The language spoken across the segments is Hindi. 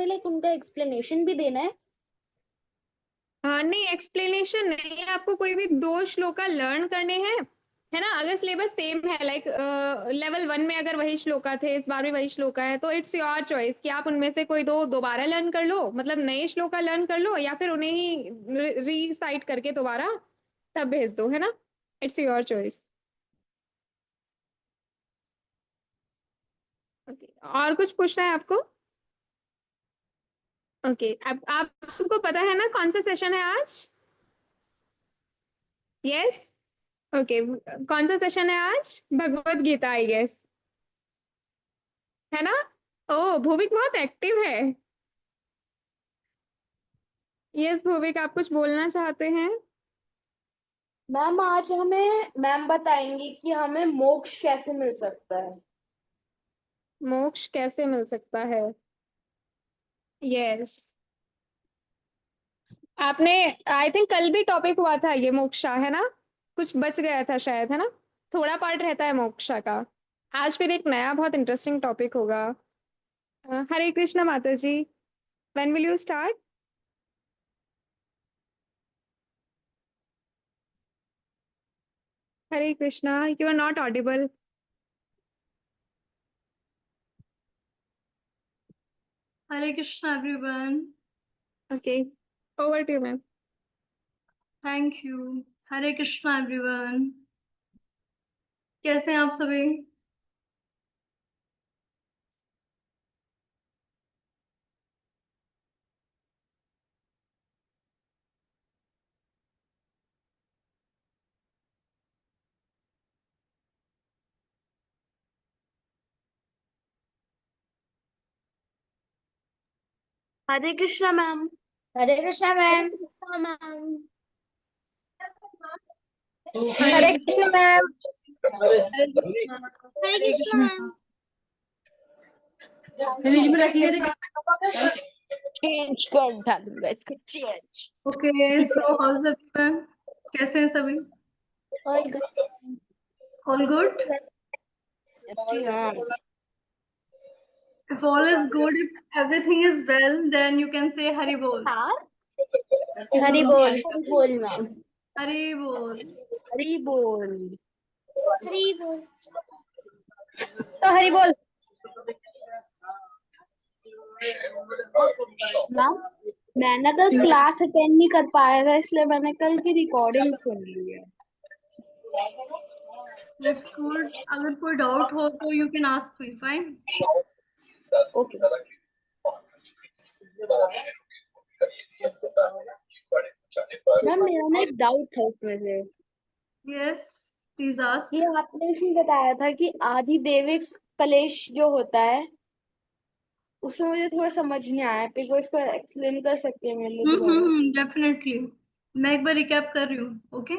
हमें लाइक उनका एक्सप्लेनेशन भी देना है? नहीं, एक्सप्लेनेशन नहीं, आपको कोई भी 2 श्लोका लर्न करने हैं, है ना। अगर सिलेबस सेम है, लाइक लेवल 1 में अगर वही श्लोका थे, इस बार भी वही श्लोका है, तो इट्स योर चॉइस कि आप उनमें से कोई 2 दोबारा लर्न कर लो, मतलब नए श्लोका लर्न कर लो, या फिर उन्हें ही रीसाइट करके दोबारा तब भेज दो, है ना। It's your choice. और कुछ पूछना है आपको? ओके, अब आप सबको पता है ना कौन सा सेशन है आज? यस। ओके, कौन सा सेशन है आज? भगवत गीता, आई गेस, है ना। ओ, भूविक बहुत एक्टिव है। यस भूविक, आप कुछ बोलना चाहते हैं? मैम आज हमें मैम बताएंगी कि हमें मोक्ष कैसे मिल सकता है। मोक्ष कैसे मिल सकता है? यस, आपने, आई थिंक कल भी टॉपिक हुआ था ये मोक्षा, है ना। कुछ बच गया था शायद, है ना। थोड़ा पार्ट रहता है मोक्षा का। आज फिर एक नया बहुत इंटरेस्टिंग टॉपिक होगा। हरे कृष्णा माता जी, when will you start? Hare Krishna, you are not audible. Hare Krishna everyone. Okay, over to you ma'am. Thank you. Hare Krishna everyone. कैसे हैं आप सभी? Hare Krishna ma'am. Hare Krishna ma'am. Ma'am. Hare Krishna ma'am. Hare Krishna. Hare Krishna ma'am. Change कर डालूंगा इसको, change. Okay, so how's everyone? कैसे हैं सभी? All good. All good? If all is good, if everything is well, then you can say Hari Bol. हरी बोल। बोल मैम। Hari Bol. हरी बोल। हरी बोल। तो हरी बोल। मैम मैंने कल क्लास अटेंड नहीं कर पाया था, इसलिए मैंने कल की रिकॉर्डिंग सुन ली है। That's good. अगर कोई डाउट हो तो you can ask me. Fine. Okay ma'am, मेरा ना एक डाउट था उसमें से। Yes, please ask. ये आपने इसमें बताया था कि आदि देविक कलेश जो होता है, उसमें मुझे थोड़ा समझ नहीं आया। पे कोई इसको एक्सप्लेन कर सकते हैं मेरे लिए दोबारा? Definitely. मैं एक बार रिकैप कर रही हूँ. ओके,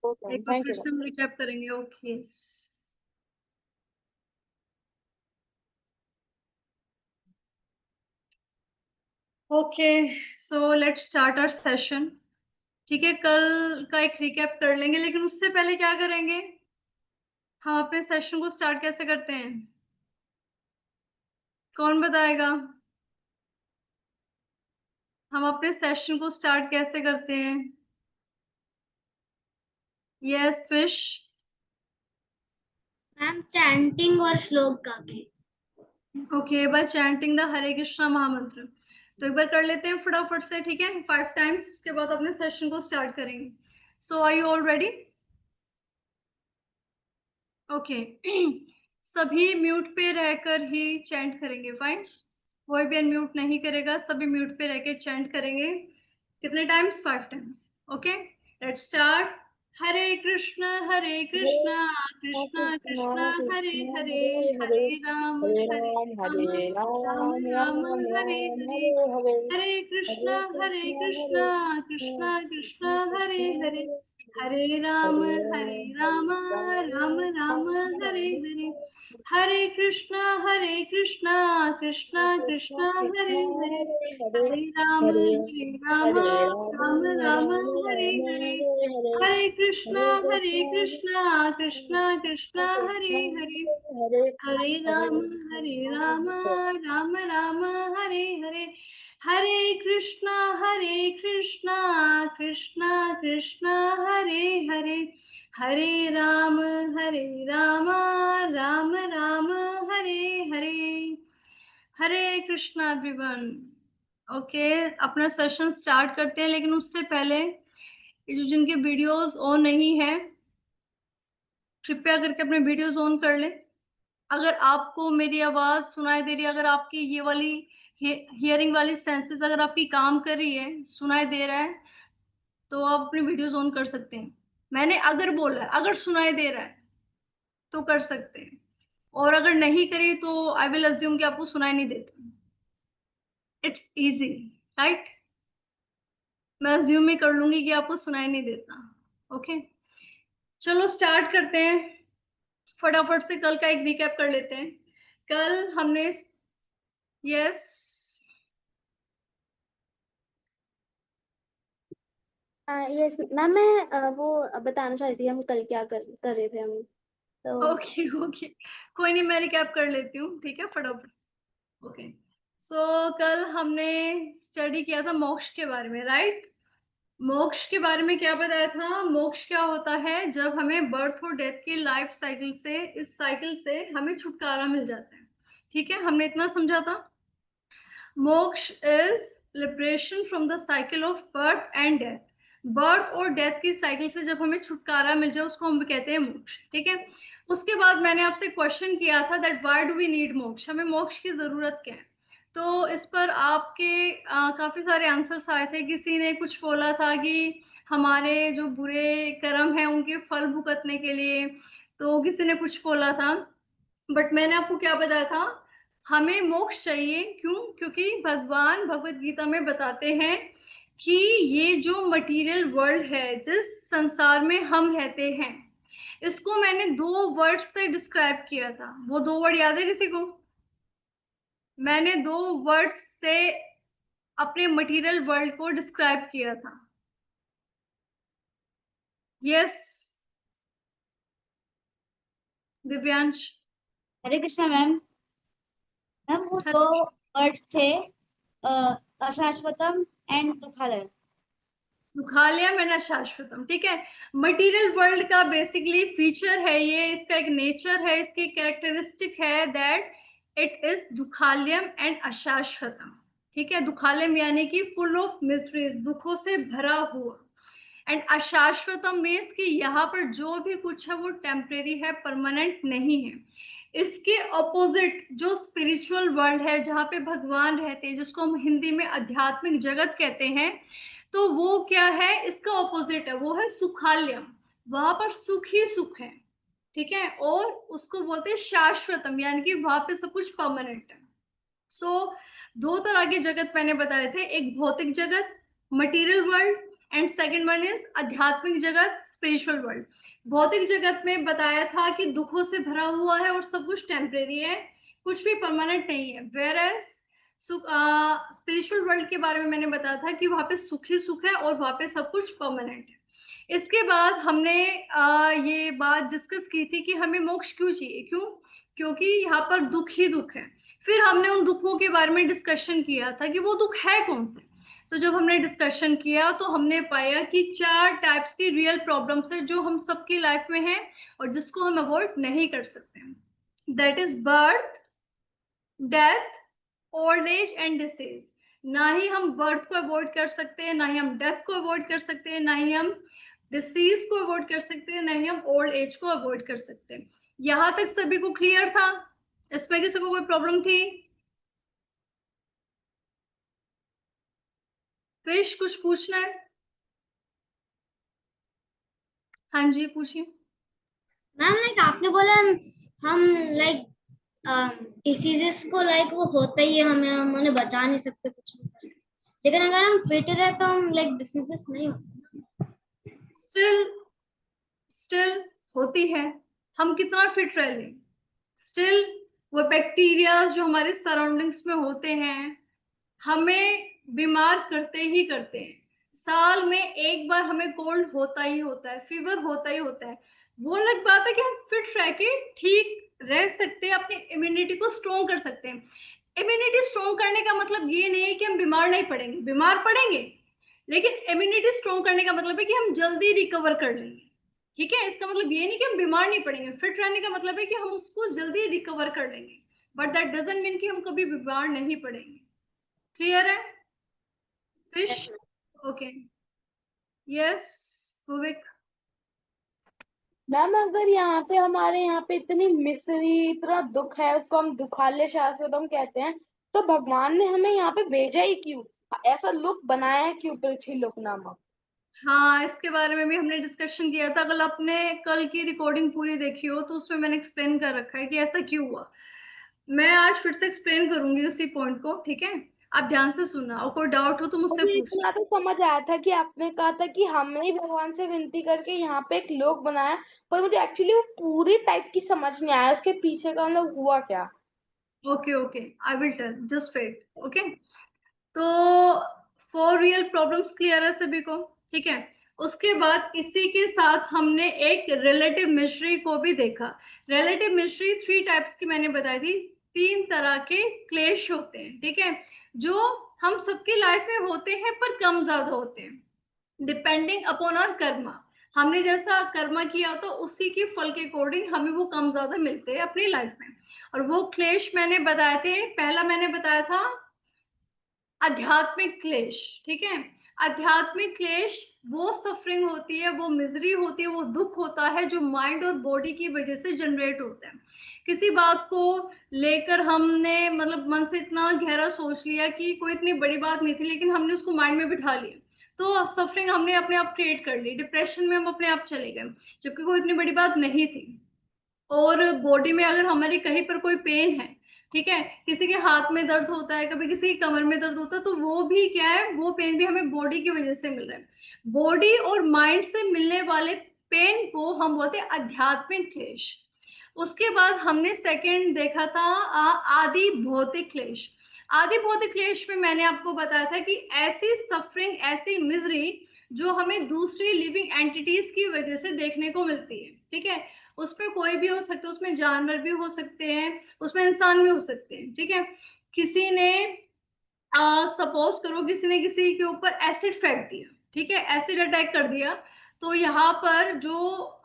ओके, एक बार थैंक फिर यू। से हम रिकैप करेंगे. Okay. Okay, so let's start our session. ठीक है, कल का एक रिकैप कर लेंगे, लेकिन उससे पहले क्या करेंगे, हम अपने सेशन को स्टार्ट कैसे करते हैं? कौन बताएगा? हम अपने सेशन को स्टार्ट कैसे करते हैं? Yes fish. मैम चैंटिंग और श्लोक गा के। Okay, bye chanting the Hare Krishna महामंत्र. तो एक बार कर लेते हैं फटाफट से, ठीक है, 5 टाइम्स. उसके बाद अपने सेशन को स्टार्ट करेंगे. So are you all ready? Okay. सभी म्यूट पे रहकर ही चैंट करेंगे. फाइन. कोई भी अनम्यूट नहीं करेगा, सभी म्यूट पे रह के चैंट करेंगे. कितने times? 5 times. Okay, let's start. Hare Krishna Krishna Krishna Hare Hare, Hare Ram Hare Ram Ram Ram Ram Hare Ram Hare. Hare Hare, Hare Krishna Krishna Krishna Hare Hare, Hare Ram Ram Ram Hare Hare. Hare Krishna Krishna Krishna Hare Hare, Hare Ram Ram Ram Hare Hare. Hare Krishna Krishna Krishna Hare Hare, Hare Ram Ram Ram Hare Hare. Hare Krishna Krishna Krishna Hare Hare, Hare Ram Ram Ram Hare Hare. Hare Krishna everyone. Okay, अपना सेशन स्टार्ट करते हैं, लेकिन उससे पहले ये जो जिनके वीडियोस ऑन नहीं है, कृपया करके अपने वीडियोस ऑन कर लें। अगर आपको मेरी आवाज सुनाई दे रही है, अगर आपकी ये वाली हियरिंग वाली सेंसेस अगर आपकी काम कर रही है, सुनाई दे रहा है, तो आप अपने वीडियोस ऑन कर सकते हैं। मैंने अगर बोला है, अगर सुनाई दे रहा है तो कर सकते हैं, और अगर नहीं करी तो आई विल अज्यूम कि आपको सुनाई नहीं देता। It's easy, right? मैं अज्यूम ही कर लूंगी कि आपको सुनाई नहीं देता। ओके, चलो स्टार्ट करते हैं। फटाफट से कल का एक रिकैप कर लेते हैं। कल हमने यस यस मैम, मैं वो बताना चाहती थी हम कल क्या कर रहे थे हम तो। ओके ओके, कोई नहीं, मैं रिकैप कर लेती हूँ, ठीक है, फटाफट। ओके, सो कल हमने स्टडी किया था मोक्ष के बारे में, राइट? मोक्ष के बारे में क्या बताया था? मोक्ष क्या होता है? जब हमें बर्थ और डेथ की लाइफ साइकिल से, इस साइकिल से हमें छुटकारा मिल जाता है। ठीक है, हमने इतना समझा था। मोक्ष is liberation from the cycle of birth and death. Birth और डेथ की साइकिल से जब हमें छुटकारा मिल जाए उसको हम कहते हैं मोक्ष। ठीक है, उसके बाद मैंने आपसे क्वेश्चन किया था that why do we need moksha, हमें मोक्ष की जरूरत क्या है? तो इस पर आपके काफी सारे आंसर्स आए थे। किसी ने कुछ बोला था कि हमारे जो बुरे कर्म हैं उनके फल भुगतने के लिए, तो किसी ने कुछ बोला था। बट मैंने आपको क्या बताया था? हमें मोक्ष चाहिए। क्यों? क्योंकि भगवान भगवत गीता में बताते हैं कि ये जो मटेरियल वर्ल्ड है, जिस संसार में हम रहते हैं, इसको मैंने 2 वर्ड से डिस्क्राइब किया था। वो 2 वर्ड याद है किसी को? मैंने 2 वर्ड्स से अपने मटेरियल वर्ल्ड को डिस्क्राइब किया था। यस दिव्यांश। हरे कृष्णा मैम। मैम वो दो वर्ड्स थे, अशाश्वतम एंड दुखालय। दुखालयम एंड अशाश्वतम। ठीक है, मटेरियल वर्ल्ड का बेसिकली फीचर है ये, इसका एक नेचर है, इसकी कैरेक्टरिस्टिक है दैट इट इज दुखालयम एंड अशाश्वतम। ठीक है, दुखालयम यानी कि फुल ऑफ मिजरीज, दुखों से भरा हुआ, एंड अशाश्वतम मीन्स कि यहाँ पर जो भी कुछ है वो टेम्परेरी है, परमानेंट नहीं है। इसके ऑपोजिट जो स्पिरिचुअल वर्ल्ड है, जहाँ पे भगवान रहते हैं, जिसको हम हिंदी में आध्यात्मिक जगत कहते हैं, तो वो क्या है? इसका ऑपोजिट है, वो है सुखालयम। वहां पर सुख ही सुख है। ठीक है, और उसको बोलते हैं शाश्वतम, यानी कि वहां पे सब कुछ परमानेंट है। सो 2 तरह के जगत मैंने बताए थे, एक भौतिक जगत material world, and second one is आध्यात्मिक जगत स्पिरिचुअल वर्ल्ड। भौतिक जगत में बताया था कि दुखों से भरा हुआ है और सब कुछ टेम्परेरी है, कुछ भी परमानेंट नहीं है। वेयर एज स्पिरिचुअल वर्ल्ड के बारे में मैंने बताया था कि वहां पे सुख ही सुख है और वहां पे सब कुछ परमानेंट है। इसके बाद हमने ये बात डिस्कस की थी कि हमें मोक्ष क्यों चाहिए। क्यों? क्योंकि यहाँ पर दुख ही दुख है। फिर हमने उन दुखों के बारे में डिस्कशन किया था कि वो दुख है कौन से। तो जब हमने डिस्कशन किया तो हमने पाया कि 4 टाइप्स की रियल प्रॉब्लम्स है जो हम सबकी लाइफ में है और जिसको हम अवॉइड नहीं कर सकते। That is birth, death, old age and disease. ना ही हम बर्थ को अवॉइड कर सकते हैं, ना ही हम डेथ को अवॉइड कर सकते हैं, ना ही हम डिसीज को अवॉइड कर सकते हैं, ना ही हम ओल्ड एज को अवॉइड कर सकते हैं। यहां तक सभी को क्लियर था? इसमें किसी को कोई प्रॉब्लम थी? फिश कुछ पूछना है? हाँ जी, पूछिए। मैम लाइक आपने बोला हम लाइक डिसीजेस को लाइक वो होता ही है, हम उन्हें बचा नहीं सकते कुछ भी करके, लेकिन अगर हम फिट रहे तो हम लाइक डिसीजेस नहीं होते। स्टिल होती है। हम कितना फिट रह लें, स्टिल वो बैक्टीरिया जो हमारे सराउंडिंग्स में होते हैं हमें बीमार करते ही करते हैं। साल में एक बार हमें कोल्ड होता ही होता है, फीवर होता ही होता है। वो अलग बात है कि हम फिट रह के ठीक रह सकते हैं, अपनी इम्यूनिटी को स्ट्रॉन्ग कर सकते हैं। इम्यूनिटी स्ट्रॉन्ग करने का मतलब ये नहीं है कि हम बीमार नहीं पड़ेंगे, बीमार पड़ेंगे, लेकिन इम्यूनिटी स्ट्रॉन्ग करने का मतलब है कि हम जल्दी रिकवर कर लेंगे। ठीक है, इसका मतलब ये नहीं कि हम बीमार नहीं पड़ेंगे। फिट रहने का मतलब है कि हम उसको जल्दी रिकवर कर लेंगे, बट दैट डजंट मीन कि हम कभी बीमार नहीं पड़ेंगे। क्लियर है fish? Okay, yes Bhuvik. Ma'am अगर यहाँ पे हमारे यहाँ पे इतनी मिsery, इतना दुख है, उसको हम दुखालय शाश्वतम कहते हैं, तो भगवान ने हमें यहाँ पे भेजा ही क्यों? ऐसा लुक बनाया है क्यों पृथ्वी लोक नामक? हाँ, इसके बारे में भी हमने डिस्कशन किया था। अगर आपने कल की रिकॉर्डिंग पूरी देखी हो तो उसमें मैंने एक्सप्लेन कर रखा है कि ऐसा क्यों हुआ। मैं आज फिर से एक्सप्लेन करूंगी उसी पॉइंट को, ठीक है? आप ध्यान से सुनना, और कोई डाउट हो तो मुझसे मुझे पूछना। इतना तो समझ आया था कि आपने कहा था कि हमने ही भगवान से विनती करके यहाँ पे एक लोक बनाया, पर मुझे एक्चुअली वो पूरी टाइप की समझ नहीं आया, उसके पीछे का मतलब हुआ क्या। Okay okay, I will tell, just wait. Okay, तो फॉर रियल प्रॉब्लम्स क्लियर है सभी को? ठीक है, उसके बाद इसी के साथ हमने एक रिलेटिव मिस्ट्री को भी देखा। रिलेटिव मिस्ट्री 3 टाइप्स की मैंने बताई थी। 3 तरह के क्लेश होते हैं, ठीक है, जो हम सबकी लाइफ में होते हैं पर कम ज्यादा होते हैं, डिपेंडिंग अपॉन आवर कर्मा। हमने जैसा कर्मा किया तो उसी के फल के अकॉर्डिंग हमें वो कम ज्यादा मिलते हैं अपनी लाइफ में। और वो क्लेश मैंने बताए थे, पहला मैंने बताया था आध्यात्मिक क्लेश। ठीक है, आध्यात्मिक क्लेश वो सफरिंग होती है, वो मिजरी होती है, वो दुख होता है जो माइंड और बॉडी की वजह से जनरेट होता है। किसी बात को लेकर हमने मतलब मन से इतना गहरा सोच लिया कि कोई इतनी बड़ी बात नहीं थी, लेकिन हमने उसको माइंड में बिठा लिया, तो सफरिंग हमने अपने आप क्रिएट कर ली, डिप्रेशन में हम अपने आप चले गए, जबकि कोई इतनी बड़ी बात नहीं थी। और बॉडी में अगर हमारी कहीं पर कोई पेन है, ठीक है, किसी के हाथ में दर्द होता है, कभी किसी की कमर में दर्द होता है, तो वो भी क्या है, वो पेन भी हमें बॉडी की वजह से मिल रहा है। बॉडी और माइंड से मिलने वाले पेन को हम बोलते हैं आध्यात्मिक क्लेश। उसके बाद हमने सेकंड देखा था आदि भौतिक क्लेश। आदि भौतिक क्लेश में मैंने आपको बताया था कि ऐसी सफरिंग, ऐसी मिजरी जो हमें दूसरी लिविंग एंटिटीज की वजह से देखने को मिलती है। ठीक है, उसमें कोई भी हो सकता है, उसमें जानवर भी हो सकते हैं, उसमें इंसान भी हो सकते हैं। ठीक है, किसी ने सपोज करो किसी ने किसी के ऊपर एसिड फेंक दिया, ठीक है, एसिड अटैक कर दिया, तो यहाँ पर जो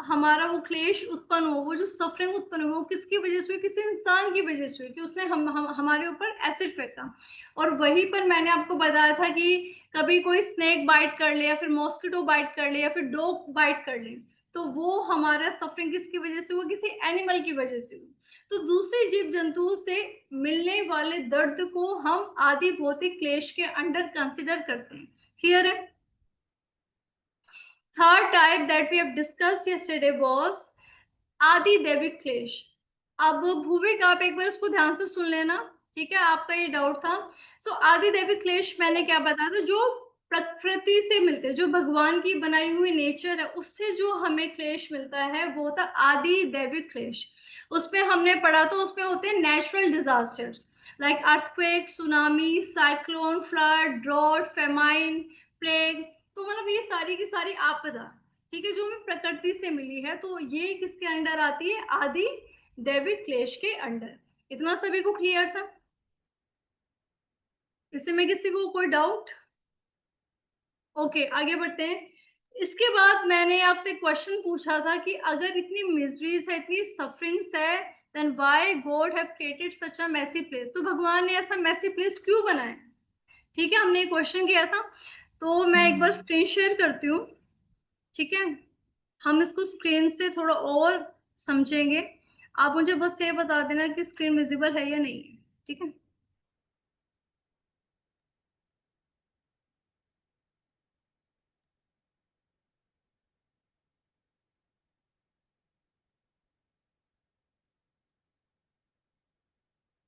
हमारा वो क्लेश उत्पन्न हो, वो जो सफरिंग उत्पन्न हो, वो किसकी वजह से हुई? किसी इंसान की वजह से हुई कि उसने हमारे ऊपर एसिड फेंका। और वहीं पर मैंने आपको बताया था कि कभी कोई स्नेक बाइट कर ले, या फिर मॉस्किटो बाइट कर ले, या फिर डॉग बाइट कर ले, तो वो हमारा सफरिंग किसकी वजह से हुआ? किसी एनिमल की वजह से हुई। तो दूसरे जीव जंतुओं से मिलने वाले दर्द को हम आदि भौतिक क्लेश के अंडर कंसिडर करते हैं। क्लियर है? Third type that we have discussed yesterday was adi daivik क्लेश। अब भूविक आप एक बार उसको ध्यान से सुन लेना, ठीक है, आपका ये डाउट था। सो आदि दैविक क्लेश मैंने क्या बताया था, जो प्रकृति से मिलते हैं, जो भगवान की बनाई हुई नेचर है, उससे जो हमें क्लेश मिलता है वो था आदि दैविक क्लेश। उसमें हमने पढ़ा था, उसमें होते हैं natural disasters like earthquake, tsunami, cyclone, flood, drought, famine, plague. तो मतलब ये सारी की सारी आपदा, ठीक है, जो हमें प्रकृति से मिली है, तो ये किसके अंडर आती है? आदि दैविक क्लेश के अंडर। इतना सभी को क्लियर था? इससे में किसी को कोई डाउट? ओके, आगे बढ़ते हैं। इसके बाद मैंने आपसे क्वेश्चन पूछा था कि अगर इतनी मिजरीज है, इतनी सफरिंग्स है, then why God have created such a messy place? तो भगवान ने ऐसा मेसी प्लेस क्यों बनाया? ठीक है, हमने एक क्वेश्चन किया था, तो मैं एक बार स्क्रीन शेयर करती हूँ, ठीक है, हम इसको स्क्रीन से थोड़ा और समझेंगे। आप मुझे बस ये बता देना कि स्क्रीन विजिबल है या नहीं है, ठीक है?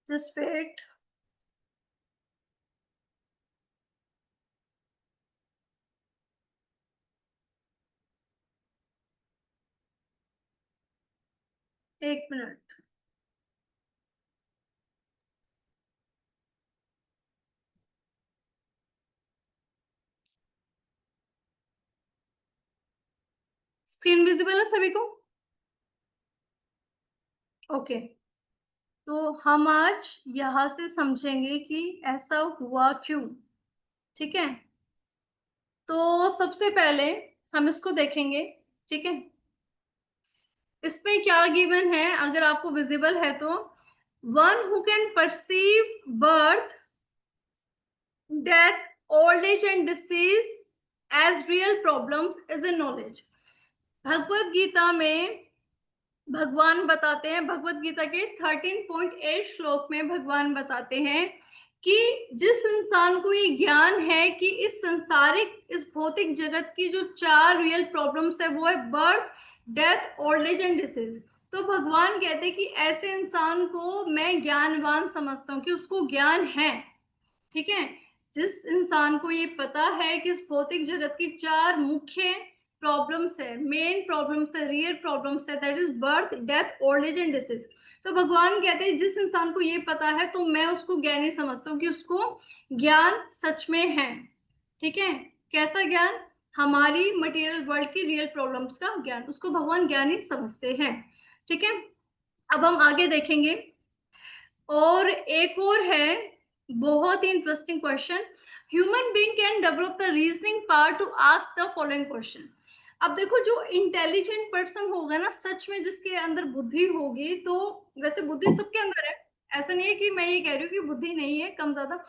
Just wait. एक मिनट। स्क्रीन विजिबल है सभी को? ओके, तो हम आज यहाँ से समझेंगे कि ऐसा हुआ क्यों। ठीक है, तो सबसे पहले हम इसको देखेंगे। ठीक है, इस पे क्या गिवन है, अगर आपको विजिबल है तो, one who can perceive birth, death, old age and disease as real problems is in knowledge. Bhagavad Gita में भगवान बताते हैं, भगवत गीता के 13.8 श्लोक में भगवान बताते हैं कि जिस इंसान को ये ज्ञान है कि इस संसारिक, इस भौतिक जगत की जो 4 रियल प्रॉब्लम्स है वो है birth, death, old age and disease. तो भगवान कहते हैं कि ऐसे इंसान को मैं ज्ञानवान समझता हूँ, कि उसको ज्ञान है। ठीक है, जिस इंसान को ये पता है कि इस भौतिक जगत की 4 मुख्य प्रॉब्लम्स है, मेन प्रॉब्लम्स है, रियल प्रॉब्लम्स है, that is birth, death, old age and disease. तो भगवान कहते हैं जिस इंसान को ये पता है तो मैं उसको ज्ञानी समझता हूँ, कि उसको ज्ञान सच में है। ठीक है, कैसा ज्ञान? हमारी मटेरियल वर्ल्ड की रियल प्रॉब्लम्स का ज्ञान, उसको भगवान ज्ञानी समझते हैं। ठीक है, अब हम आगे देखेंगे। और एक और है बहुत ही interesting question, human being can develop the reasoning power to ask the following question. अब देखो, जो इंटेलिजेंट पर्सन होगा ना, सच में जिसके अंदर बुद्धि होगी, तो वैसे बुद्धि सबके अंदर है, ऐसा नहीं है कि मैं ये कह रही हूँ कि बुद्धि नहीं है, कम ज्यादा,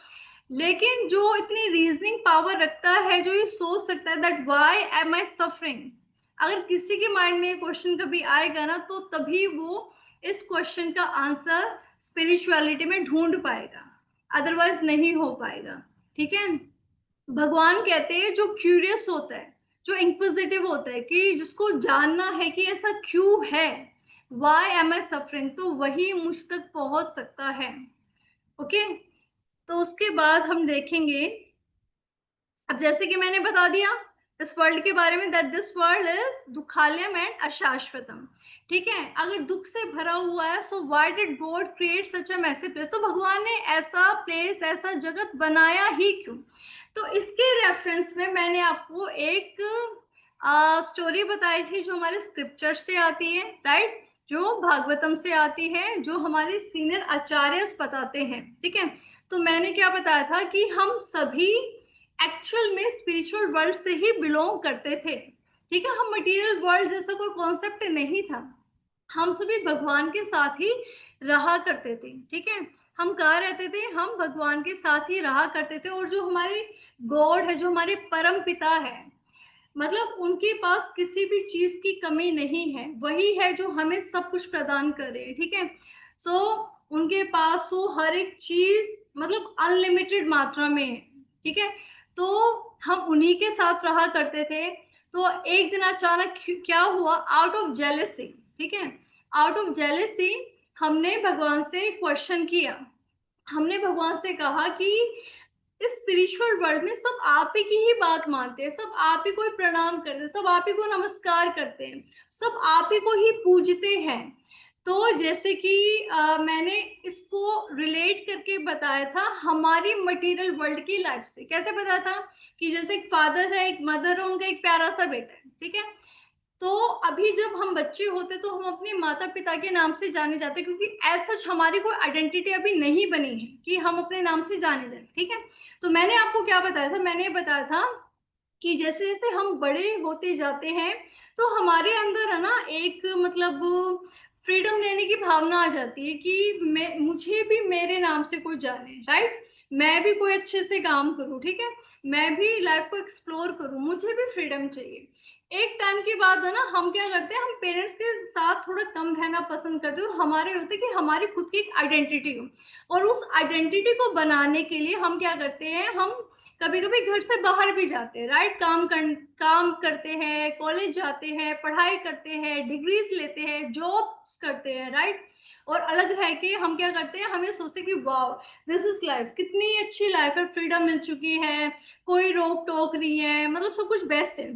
लेकिन जो इतनी रीजनिंग पावर रखता है, जो ये सोच सकता है that why am I suffering, अगर किसी के माइंड में ये क्वेश्चन कभी आएगा ना, तो तभी वो इस क्वेश्चन का आंसर स्पिरिचुअलिटी में ढूंढ पाएगा, अदरवाइज नहीं हो पाएगा। ठीक है, भगवान कहते हैं जो क्यूरियस होता है, जो इंक्विजिटिव होता है, कि जिसको जानना है कि ऐसा क्यों है, वाई एम आई सफरिंग, तो वही मुझ तक पहुंच सकता है। ओके, तो उसके बाद हम देखेंगे, अब जैसे कि मैंने बता दिया इस वर्ल्ड के बारे में, दैट दिस वर्ल्ड इज दुखालयम एंड अशाश्वतम। ठीक है, अगर दुख से भरा हुआ है, so why did god create such a messy place, तो भगवान ने ऐसा प्लेस, ऐसा जगत बनाया ही क्यों? तो इसके रेफरेंस में मैंने आपको एक स्टोरी बताई थी, जो हमारे स्क्रिप्चर से आती है, राइट, जो भागवतम से आती है, जो हमारे सीनियर आचार्य बताते हैं। ठीक है, तो मैंने क्या बताया था कि हम सभी एक्चुअल में स्पिरिचुअल वर्ल्ड से ही बिलोंग करते थे। ठीक है, हम मटेरियल वर्ल्ड जैसा कोई कॉन्सेप्ट नहीं था, हम सभी भगवान के साथ ही रहा करते थे। ठीक है, हम कहाँ रहते थे? हम भगवान के साथ ही रहा करते थे, और जो हमारे गॉड है, जो हमारे परम पिता है, मतलब उनके पास किसी भी चीज की कमी नहीं है, वही है जो हमें सब कुछ प्रदान कर रहे हैं। ठीक है, सो उनके पास वो हर एक चीज मतलब अनलिमिटेड मात्रा में है। ठीक है, तो हम उन्हीं के साथ रहा करते थे। तो एक दिन अचानक क्या हुआ, आउट ऑफ जेलेसी, ठीक है, आउट ऑफ जेलेसी हमने भगवान से क्वेश्चन किया, हमने भगवान से कहा कि इस स्पिरिचुअल वर्ल्ड में सब आप ही की ही बात मानते हैं, सब आप ही को ही प्रणाम करते हैं, सब आप ही को नमस्कार करते हैं, सब आप ही को ही पूजते हैं। तो जैसे कि मैंने इसको रिलेट करके बताया था हमारी मटेरियल वर्ल्ड की लाइफ से। कैसे बताया था कि जैसे एक फादर है, एक मदर है, उनका एक प्यारा सा बेटा है। ठीक है, तो अभी जब हम बच्चे होते तो हम अपने माता पिता के नाम से जाने जाते, क्योंकि एज सच हमारी कोई आइडेंटिटी अभी नहीं बनी है कि हम अपने नाम से जाने जाए। ठीक है, तो मैंने आपको क्या बताया था, मैंने बताया था कि जैसे जैसे हम बड़े होते जाते हैं तो हमारे अंदर है ना एक मतलब फ्रीडम लेने की भावना आ जाती है कि मुझे भी मेरे नाम से कोई जाने, राइट, मैं भी कोई अच्छे से काम करूं। ठीक है, मैं भी लाइफ को एक्सप्लोर करूं, मुझे भी फ्रीडम चाहिए। एक टाइम के बाद है ना हम क्या करते हैं, हम पेरेंट्स के साथ थोड़ा कम रहना पसंद करते हैं, और हमारे होते कि हमारी खुद की एक आइडेंटिटी हो, और उस आइडेंटिटी को बनाने के लिए हम क्या करते हैं, हम कभी कभी घर से बाहर भी जाते हैं, राइट, काम करते हैं, कॉलेज जाते हैं, पढ़ाई करते हैं, डिग्रीज लेते हैं, जॉब्स करते हैं, राइट, और अलग रह के हम क्या करते हैं, हमें सोचते कि वाओ दिस इज लाइफ, कितनी अच्छी लाइफ है, फ्रीडम मिल चुकी है, कोई रोक टोक नहीं है, मतलब सब कुछ बेस्ट है।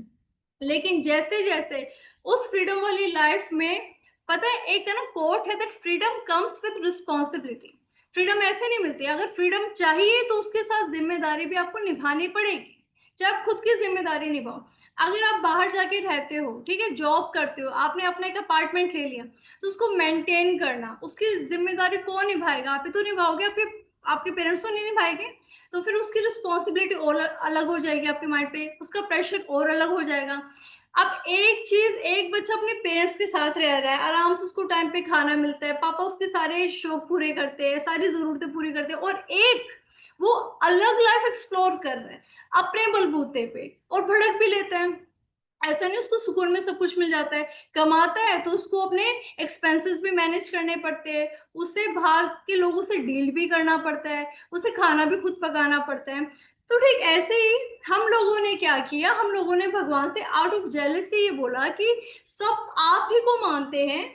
लेकिन जैसे जैसे उस फ्रीडम वाली लाइफ में, पता है एक है ना कोट है, that freedom comes with responsibility. Freedom ऐसे नहीं मिलती, अगर फ्रीडम चाहिए तो उसके साथ जिम्मेदारी भी आपको निभानी पड़ेगी। चाहे आप खुद की जिम्मेदारी निभाओ। अगर आप बाहर जाके रहते हो, ठीक है, जॉब करते हो, आपने अपना एक अपार्टमेंट ले लिया, तो उसको मेंटेन करना, उसकी जिम्मेदारी कौन निभाएगा? आप ही तो निभाओगे, आपके आपके पेरेंट्स तो नहीं निभाएंगे। तो फिर उसकी रिस्पॉन्सिबिलिटी और अलग हो जाएगी आपके माइंड पे, उसका प्रेशर और अलग हो जाएगा। अब एक चीज, एक बच्चा अपने पेरेंट्स के साथ रह रहा है, आराम से उसको टाइम पे खाना मिलता है, पापा उसके सारे शौक पूरे करते हैं, सारी जरूरतें पूरी करते हैं, और एक वो अलग लाइफ एक्सप्लोर कर रहा है अपने बलबूते पे और भड़क भी लेता है। ऐसा नहीं उसको सुकून में सब कुछ मिल जाता है, कमाता है तो उसको अपने एक्सपेंसेस भी मैनेज करने पड़ते हैं, उसे बाहर के लोगों से डील भी करना पड़ता है, उसे खाना भी खुद पकाना पड़ता है। तो ठीक ऐसे ही हम लोगों ने क्या किया, हम लोगों ने भगवान से आउट ऑफ जेलसी ये बोला कि सब आप ही को मानते हैं,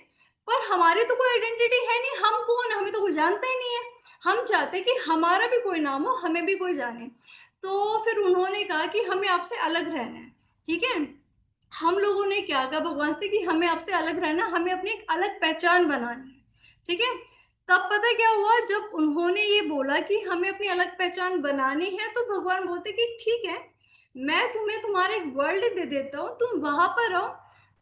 पर हमारी तो कोई आइडेंटिटी है नहीं, हम कौन, हमें तो कोई जानता ही नहीं है, हम चाहते कि हमारा भी कोई नाम हो, हमें भी कोई जाने। तो फिर उन्होंने कहा कि हमें आपसे अलग रहना है, ठीक है। हम लोगों ने क्या कहा भगवान से कि हमें आपसे अलग रहना, हमें अपनी एक अलग पहचान बनानी है, ठीक है। तब पता क्या हुआ, जब उन्होंने ये बोला कि हमें अपनी अलग पहचान बनानी है, तो भगवान बोलते कि ठीक है, मैं तुम्हें तुम्हारा एक वर्ल्ड दे देता हूँ, तुम वहां पर रहो,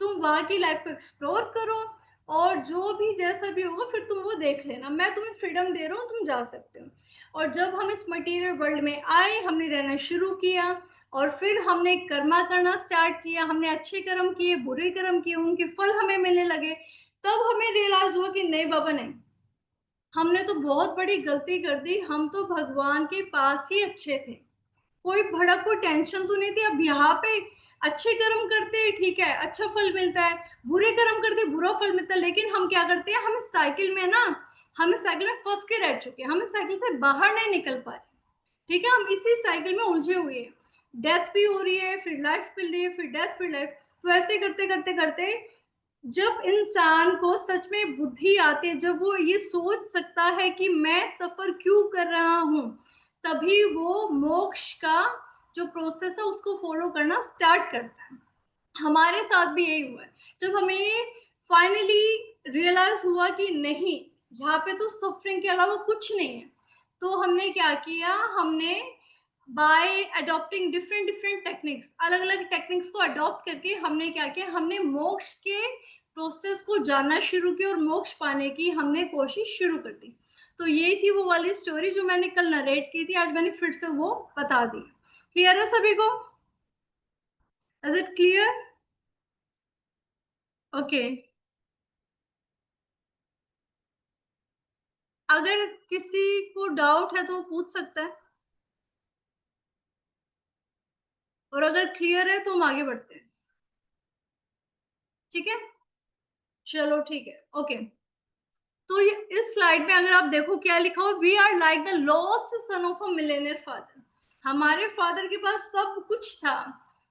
तुम वहां की लाइफ को एक्सप्लोर करो, और जो भी जैसा भी होगा फिर तुम वो देख लेना, मैं तुम्हें फ्रीडम दे रहा हूँ, तुम जा सकते हो। और जब हम इस मटेरियल वर्ल्ड में आए, हमने रहना शुरू किया, और फिर हमने कर्मा करना स्टार्ट किया, हमने अच्छे कर्म किए, बुरे कर्म किए, उनके फल हमें मिलने लगे। तब हमें रियलाइज हुआ कि नहीं बाबा नहीं, हमने तो बहुत बड़ी गलती कर दी, हम तो भगवान के पास ही अच्छे थे, कोई भड़क, कोई टेंशन तो नहीं थी। अब यहाँ पे अच्छे कर्म करते हैं, ठीक है, अच्छा फल मिलता है, बुरे कर्म करते हैं, बुरा फल मिलता है, लेकिन हम क्या करते हैं, हम इस साइकिल में ना, हम इस साइकिल में फंस के रह चुके हैं, हम इस साइकिल से बाहर नहीं निकल पा रहे, ठीक है, हम इसी साइकिल में उलझे हुए हैं, डेथ भी हो रही है, फिर लाइफ मिल रही है, फिर डेथ, फिर लाइफ। तो ऐसे करते करते करते जब इंसान को सच में बुद्धि आती है, जब वो ये सोच सकता है कि मैं सफर क्यों कर रहा हूं, तभी वो मोक्ष का जो प्रोसेस है उसको फॉलो करना स्टार्ट करता है। हमारे साथ भी यही हुआ है, जब हमें फाइनली रियलाइज हुआ कि नहीं, यहाँ पे तो सफरिंग के अलावा कुछ नहीं है, तो हमने क्या किया, हमने bye adopting different different techniques, अलग अलग टेक्निक्स को अडॉप्ट करके हमने क्या किया, हमने मोक्ष के प्रोसेस को जानना शुरू किया और मोक्ष पाने की हमने कोशिश शुरू कर दी। तो ये थी वो वाली स्टोरी जो मैंने कल नरेट की थी, आज मैंने फिर से वो बता दी। क्लियर है सभी को? Is it clear? ओके। अगर किसी को डाउट है तो वो पूछ सकता है, और अगर क्लियर है तो हम आगे बढ़ते हैं, ठीक है। चलो ठीक है, ओके। तो ये इस स्लाइड में अगर आप देखो क्या लिखा हो, we are like the lost son of a millionaire father. हमारे फादर के पास सब कुछ था,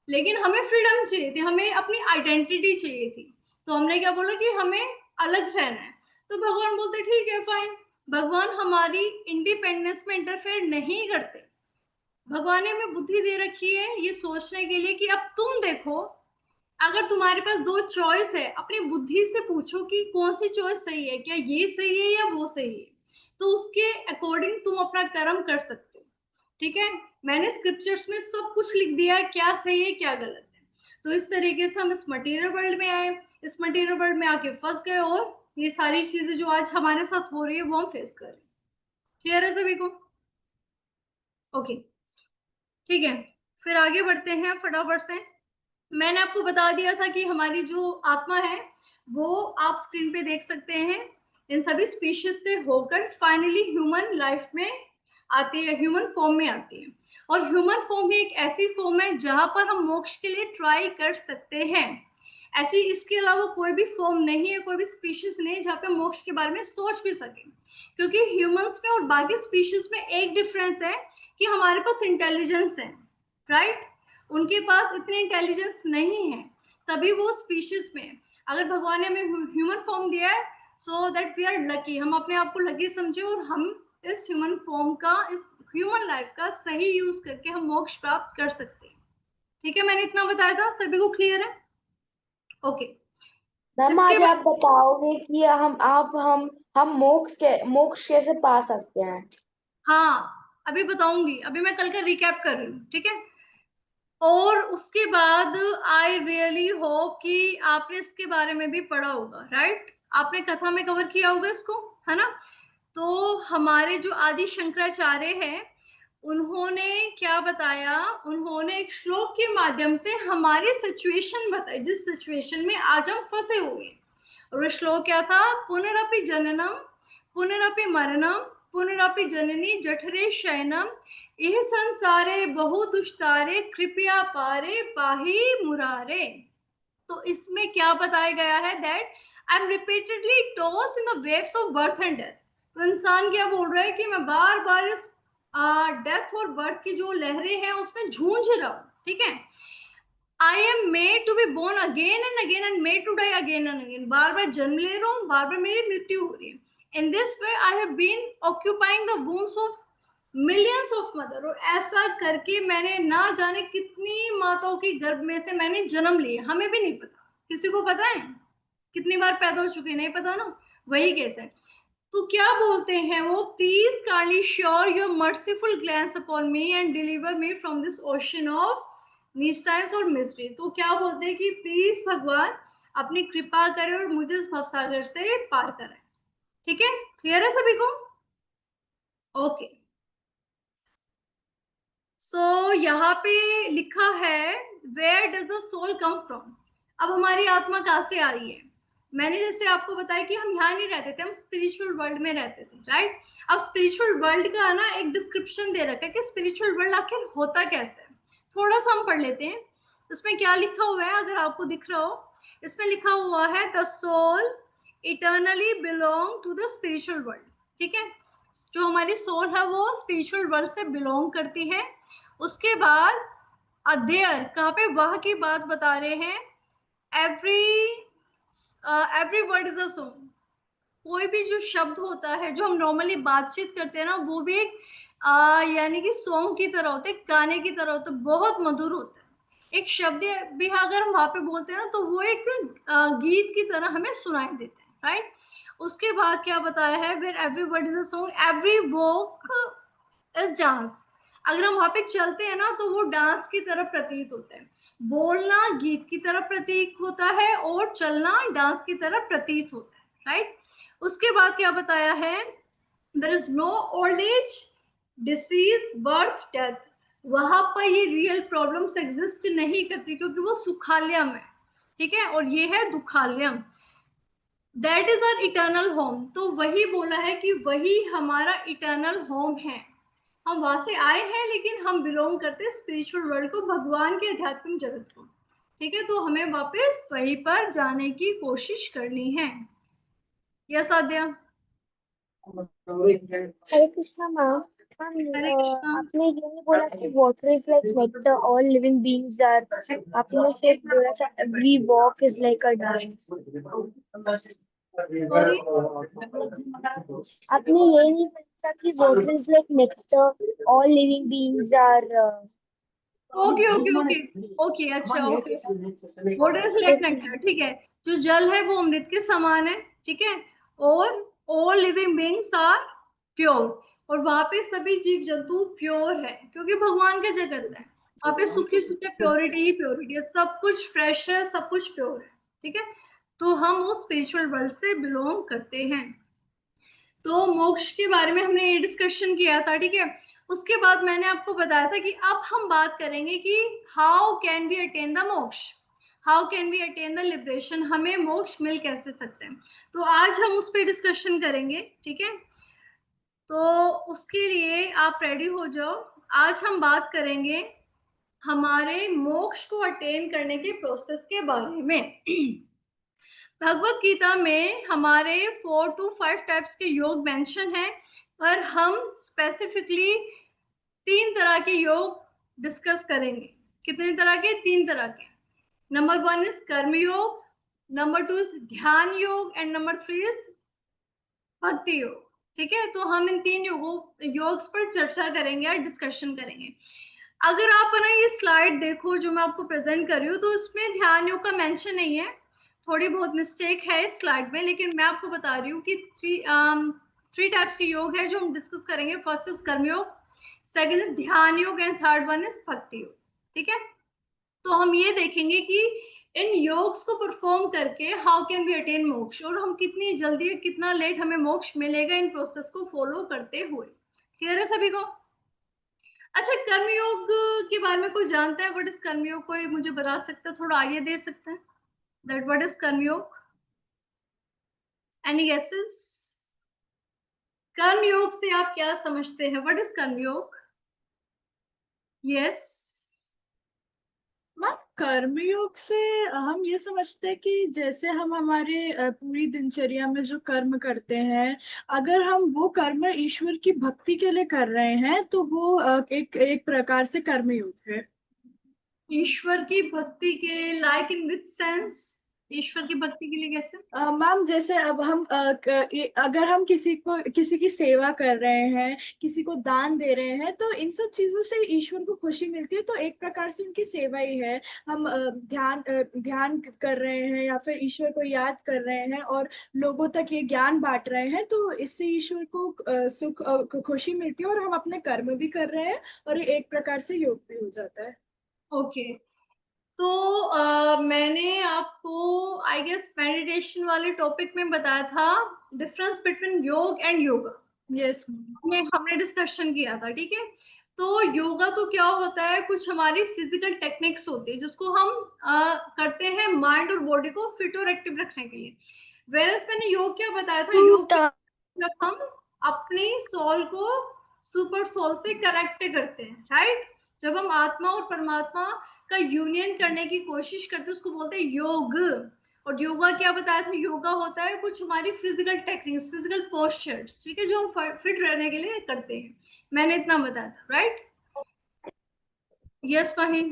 लेकिन हमें फ्रीडम चाहिए थी, हमें अपनी आइडेंटिटी चाहिए थी, तो हमने क्या बोला कि हमें अलग रहना है। तो भगवान बोलते ठीक है फाइन, भगवान हमारी इंडिपेंडेंस में इंटरफेयर नहीं करते, भगवान ने हमें बुद्धि दे रखी है ये सोचने के लिए कि अब तुम देखो, अगर तुम्हारे पास दो चॉइस है, अपनी बुद्धि से पूछो कि कौन सी चॉइस सही है, क्या ये सही है या वो सही है, तो उसके अकॉर्डिंग तुम अपना कर्म कर सकते हो, ठीक है। मैंने स्क्रिप्चर्स में सब कुछ लिख दिया है, क्या सही है क्या गलत है। तो इस तरीके से हम इस मटेरियल वर्ल्ड में आए, इस मटेरियल वर्ल्ड में आके फंस गए, और ये सारी चीजें जो आज हमारे साथ हो रही है वो हम फेस कर रहे हैं। क्लियर है सभी को? ओके, ठीक है, फिर आगे बढ़ते हैं फटाफट से। मैंने आपको बता दिया था कि हमारी जो आत्मा है वो आप स्क्रीन पे देख सकते हैं, इन सभी स्पीशीज से होकर फाइनली ह्यूमन लाइफ में आती है, ह्यूमन फॉर्म में आती है। और ह्यूमन फॉर्म ही एक ऐसी फॉर्म है जहां पर हम मोक्ष के लिए ट्राई कर सकते हैं। ऐसी इसके अलावा कोई भी फॉर्म नहीं है, कोई भी स्पीशीज नहीं है जहाँ पे मोक्ष के बारे में सोच भी सके, क्योंकि ह्यूमंस में और बाकी स्पीशीज में एक डिफरेंस है कि हमारे पास इंटेलिजेंस है, राइट, उनके पास इतनी इंटेलिजेंस नहीं है, तभी वो स्पीशीज में। अगर भगवान ने हमें ह्यूमन फॉर्म दिया है, so that we are lucky, हम अपने आप को लकी समझे, और हम इस ह्यूमन फॉर्म का, इस ह्यूमन लाइफ का सही यूज करके हम मोक्ष प्राप्त कर सकते हैं, ठीक है। मैंने इतना बताया था, सभी को क्लियर है? ओके। मैम इसके आज आप बताओगे कि हम मोक्ष कैसे पा सकते हैं? हाँ, अभी बताऊंगी, अभी मैं कल का रिकैप कर रही हूँ, ठीक है। और उसके बाद आई रियली होप कि आपने इसके बारे में भी पढ़ा होगा, राइट? आपने कथा में कवर किया होगा इसको, है ना? तो हमारे जो आदि शंकराचार्य हैं, उन्होंने क्या बताया, उन्होंने एक श्लोक के माध्यम से हमारी सिचुएशन बताई, जिस सिचुएशन में आज हम फंसे हुए हैं। और वो श्लोक क्या था? पुनरपि जननम पुनरपि मरणम पुनरपि जननी जठरे शयनम इह संसारे बहु दुष्टारे कृपया पारे पाहि मुरारे। तो इसमें क्या बताया गया है? That I am repeatedly toss in the waves of birth and death. तो इंसान क्या बोल रहा है कि मैं बार बार इस डेथ और बर्थ की जो लहरें हैं उसमें झूंझ रहा हूं, ठीक है? I am made to be born again and again and made to die again and again. बार बार जन्म ले रहा हूँ, बार बार मेरी मृत्यु हो रही है। In this way I have been occupying the wombs of millions of mother. और ऐसा करके मैंने ना जाने कितनी माताओं की गर्भ में से मैंने जन्म लिए, हमें भी नहीं पता। किसी को पता है कितनी बार पैदा हो चुके? नहीं पता ना, वही केस है। तो क्या बोलते हैं वो? Please kindly shower your merciful glance upon me and deliver me from this ocean of nescience और मिस्ट्री। तो क्या बोलते हैं कि प्लीज भगवान अपनी कृपा करें और मुझे इस भवसागर से पार करें। ठीक है, क्लियर है सभी को? ओके, सो यहाँ पे लिखा है where does the soul come from. अब हमारी आत्मा कहाँ से आ रही है? मैंने जैसे आपको बताया कि हम यहाँ नहीं रहते थे, हम स्पिरिचुअल वर्ल्ड में रहते थे, राइट? अब स्पिरिचुअल वर्ल्ड का ना एक डिस्क्रिप्शन दे रखा है कि स्पिरिचुअल वर्ल्ड आखिर होता कैसे है। थोड़ा सा हम पढ़ लेते हैं। इसमें क्या लिखा हुआ है अगर आपको दिख रहा हो? इसमें लिखा हुआ है the soul eternally belong to the spiritual world. ठीक है, जो हमारी सोल है वो स्पिरिचुअल वर्ल्ड से बिलोंग करती है। उसके बाद अध्ययर, कहाँ पे? वह की बात बता रहे हैं। Every word is a song. कोई भी जो शब्द होता है जो हम नॉर्मली बातचीत करते हैं ना, वो भी एक यानी कि सॉन्ग की तरह होते, गाने की तरह होते, बहुत मधुर होता है। एक शब्द भी अगर हम वहां पे बोलते हैं ना, तो वो एक गीत की तरह हमें सुनाई देते हैं, राइट? उसके बाद क्या बताया है? Where every word is a song, every walk is dance. अगर हम वहां पे चलते हैं ना, तो वो डांस की तरह प्रतीत होता है। बोलना गीत की तरह प्रतीत होता है और चलना डांस की तरह प्रतीत होता है, राइट? उसके बाद क्या बताया है? There is no old age, disease, birth, death. वहां पर ये रियल प्रॉब्लम्स एग्जिस्ट नहीं करती, क्योंकि वो सुखालयम है। ठीक है, और ये है दुखालयम। That is our eternal home. तो वही बोला है कि वही हमारा इटर्नल होम है। हम वहां से आए हैं, लेकिन हम बिलोंग करते हैं स्पिरिचुअल वर्ल्ड को, भगवान के आध्यात्मिक जगत को। ठीक है, तो हमें वापस वहीं पर जाने की कोशिश करनी है। यस आद्या? हरे कृष्णा मैम। हरे कृष्णा। आपने ये नहीं बोला कि water is like nectar, all living beings are. आपने सिर्फ बोला था every walk is like a dance. Sorry, आपने ये नहीं बोला कि water is like nectar, all living beings are. Okay okay okay okay, अच्छा okay. Water is like nectar, ठीक है। जो जल है वो अमृत के समान है, ठीक है। और all living beings are pure. और वहां पे सभी जीव जंतु प्योर है, क्योंकि भगवान का जगत है। वहां पे सुखी सुखी प्योरिटी ही प्योरिटी है, सब कुछ फ्रेश है, सब कुछ प्योर है। ठीक है, तो हम उस स्पिरिचुअल वर्ल्ड से बिलोंग करते हैं। तो मोक्ष के बारे में हमने ये डिस्कशन किया था, ठीक है। उसके बाद मैंने आपको बताया था कि अब हम बात करेंगे कि how can we attain the moksha, how can we attain the liberation, हमें मोक्ष मिल कैसे सकते हैं। तो आज हम उस पर डिस्कशन करेंगे, ठीक है। तो उसके लिए आप रेडी हो जाओ। आज हम बात करेंगे हमारे मोक्ष को अटेन करने के प्रोसेस के बारे में। भगवत गीता में हमारे 4 to 5 टाइप्स के योग मेंशन है, पर हम स्पेसिफिकली 3 तरह के योग डिस्कस करेंगे। कितने तरह के? 3 तरह के। नंबर 1 इज कर्म योग, नंबर 2 इज ध्यान योग, एंड नंबर 3 इज भक्ति योग। ठीक है, तो हम इन 3 योग्स पर चर्चा करेंगे और डिस्कशन करेंगे। अगर आप ना ये स्लाइड देखो जो मैं आपको प्रेजेंट कर रही हूँ, तो इसमें ध्यान योग का मेंशन नहीं है, थोड़ी बहुत मिस्टेक है इस स्लाइड में, लेकिन मैं आपको बता रही हूँ कि 3 टाइप्स के योग है जो हम डिस्कस करेंगे। फर्स्ट इज कर्म योग, सेकंड इज ध्यान योग, एंड थर्ड वन इज भक्ति योग। ठीक है, तो हम ये देखेंगे कि इन योग्स को परफॉर्म करके हाउ कैन वी अटेन मोक्ष, और हम कितनी जल्दी कितना लेट हमें मोक्ष मिलेगा इन प्रोसेस को फॉलो करते हुए। क्लियर है सभी को? अच्छा, कर्मयोग के बारे में कोई जानता है? व्हाट इज कर्मयोग? कोई मुझे बता सकता है, थोड़ा आइडिया दे सकते हैं दैट व्हाट इज कर्मयोग? Any guesses? कर्मयोग से आप क्या समझते हैं? व्हाट इज कर्मयोग? यस। मैम कर्मयोग से हम ये समझते हैं कि जैसे हम हमारे पूरी दिनचर्या में जो कर्म करते हैं, अगर हम वो कर्म ईश्वर की भक्ति के लिए कर रहे हैं तो वो एक एक प्रकार से कर्मयोग है। ईश्वर की भक्ति के लाइक इन विच सेंस? ईश्वर की भक्ति के लिए कैसे? मैम जैसे अब हम अगर हम किसी की सेवा कर रहे हैं, किसी को दान दे रहे हैं, तो इन सब चीजों से ईश्वर को खुशी मिलती है, तो एक प्रकार से उनकी सेवा ही है। हम ध्यान कर रहे हैं या फिर ईश्वर को याद कर रहे हैं और लोगों तक ये ज्ञान बांट रहे हैं, तो इससे ईश्वर को सुख खुशी मिलती है और हम अपने कर्म भी कर रहे हैं और ये एक प्रकार से योग भी हो जाता है। ओके, तो मैंने आपको आई गेस मेडिटेशन वाले टॉपिक में बताया था डिफरेंस बिटवीन योग एंड योगा। यस हमने डिस्कशन किया था, ठीक है। तो योगा तो क्या होता है, कुछ हमारी फिजिकल टेक्निक्स होती है जिसको हम करते हैं माइंड और बॉडी को फिट और एक्टिव रखने के लिए। वेरस मैंने योग क्या बताया था, योग जब हम अपनी सोल को सुपर सोल से कनेक्ट करते हैं, राइट। जब हम आत्मा और परमात्मा का यूनियन करने की कोशिश करते हैं उसको बोलते हैं योग। और योगा क्या बताया था, योगा होता है कुछ हमारी फिजिकल टेक्निक्स, फिजिकल पोस्चर्स, ठीक है, जो हम फिट रहने के लिए करते हैं। मैंने इतना बताया था, राइट। यस माही।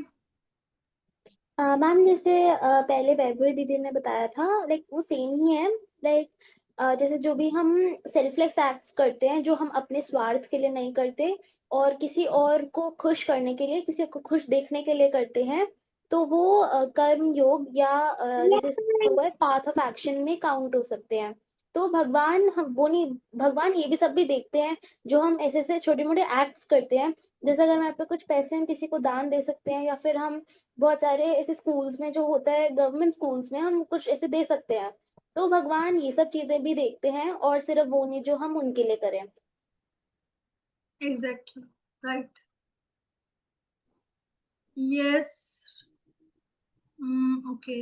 मैम जैसे पहले वैभवी दीदी ने बताया था, लाइक वो सेम ही है। लाइक जैसे जो भी हम सेल्फलेस एक्ट्स करते हैं, जो हम अपने स्वार्थ के लिए नहीं करते और किसी और को खुश करने के लिए, किसी को खुश देखने के लिए करते हैं, तो वो कर्म योग या जैसे पाथ ऑफ एक्शन में काउंट हो सकते हैं। तो भगवान हम वो नहीं, भगवान ये भी सब भी देखते हैं जो हम ऐसे ऐसे छोटे मोटे एक्ट्स करते हैं। जैसे अगर मैं पे कुछ पैसे हम किसी को दान दे सकते हैं, या फिर हम बहुत सारे ऐसे स्कूल्स में जो होता है, गवर्नमेंट स्कूल्स में हम कुछ ऐसे दे सकते हैं। तो भगवान ये सब चीजें भी देखते हैं, और सिर्फ वो नहीं जो हम उनके लिए करें। Exactly, right. Yes, okay.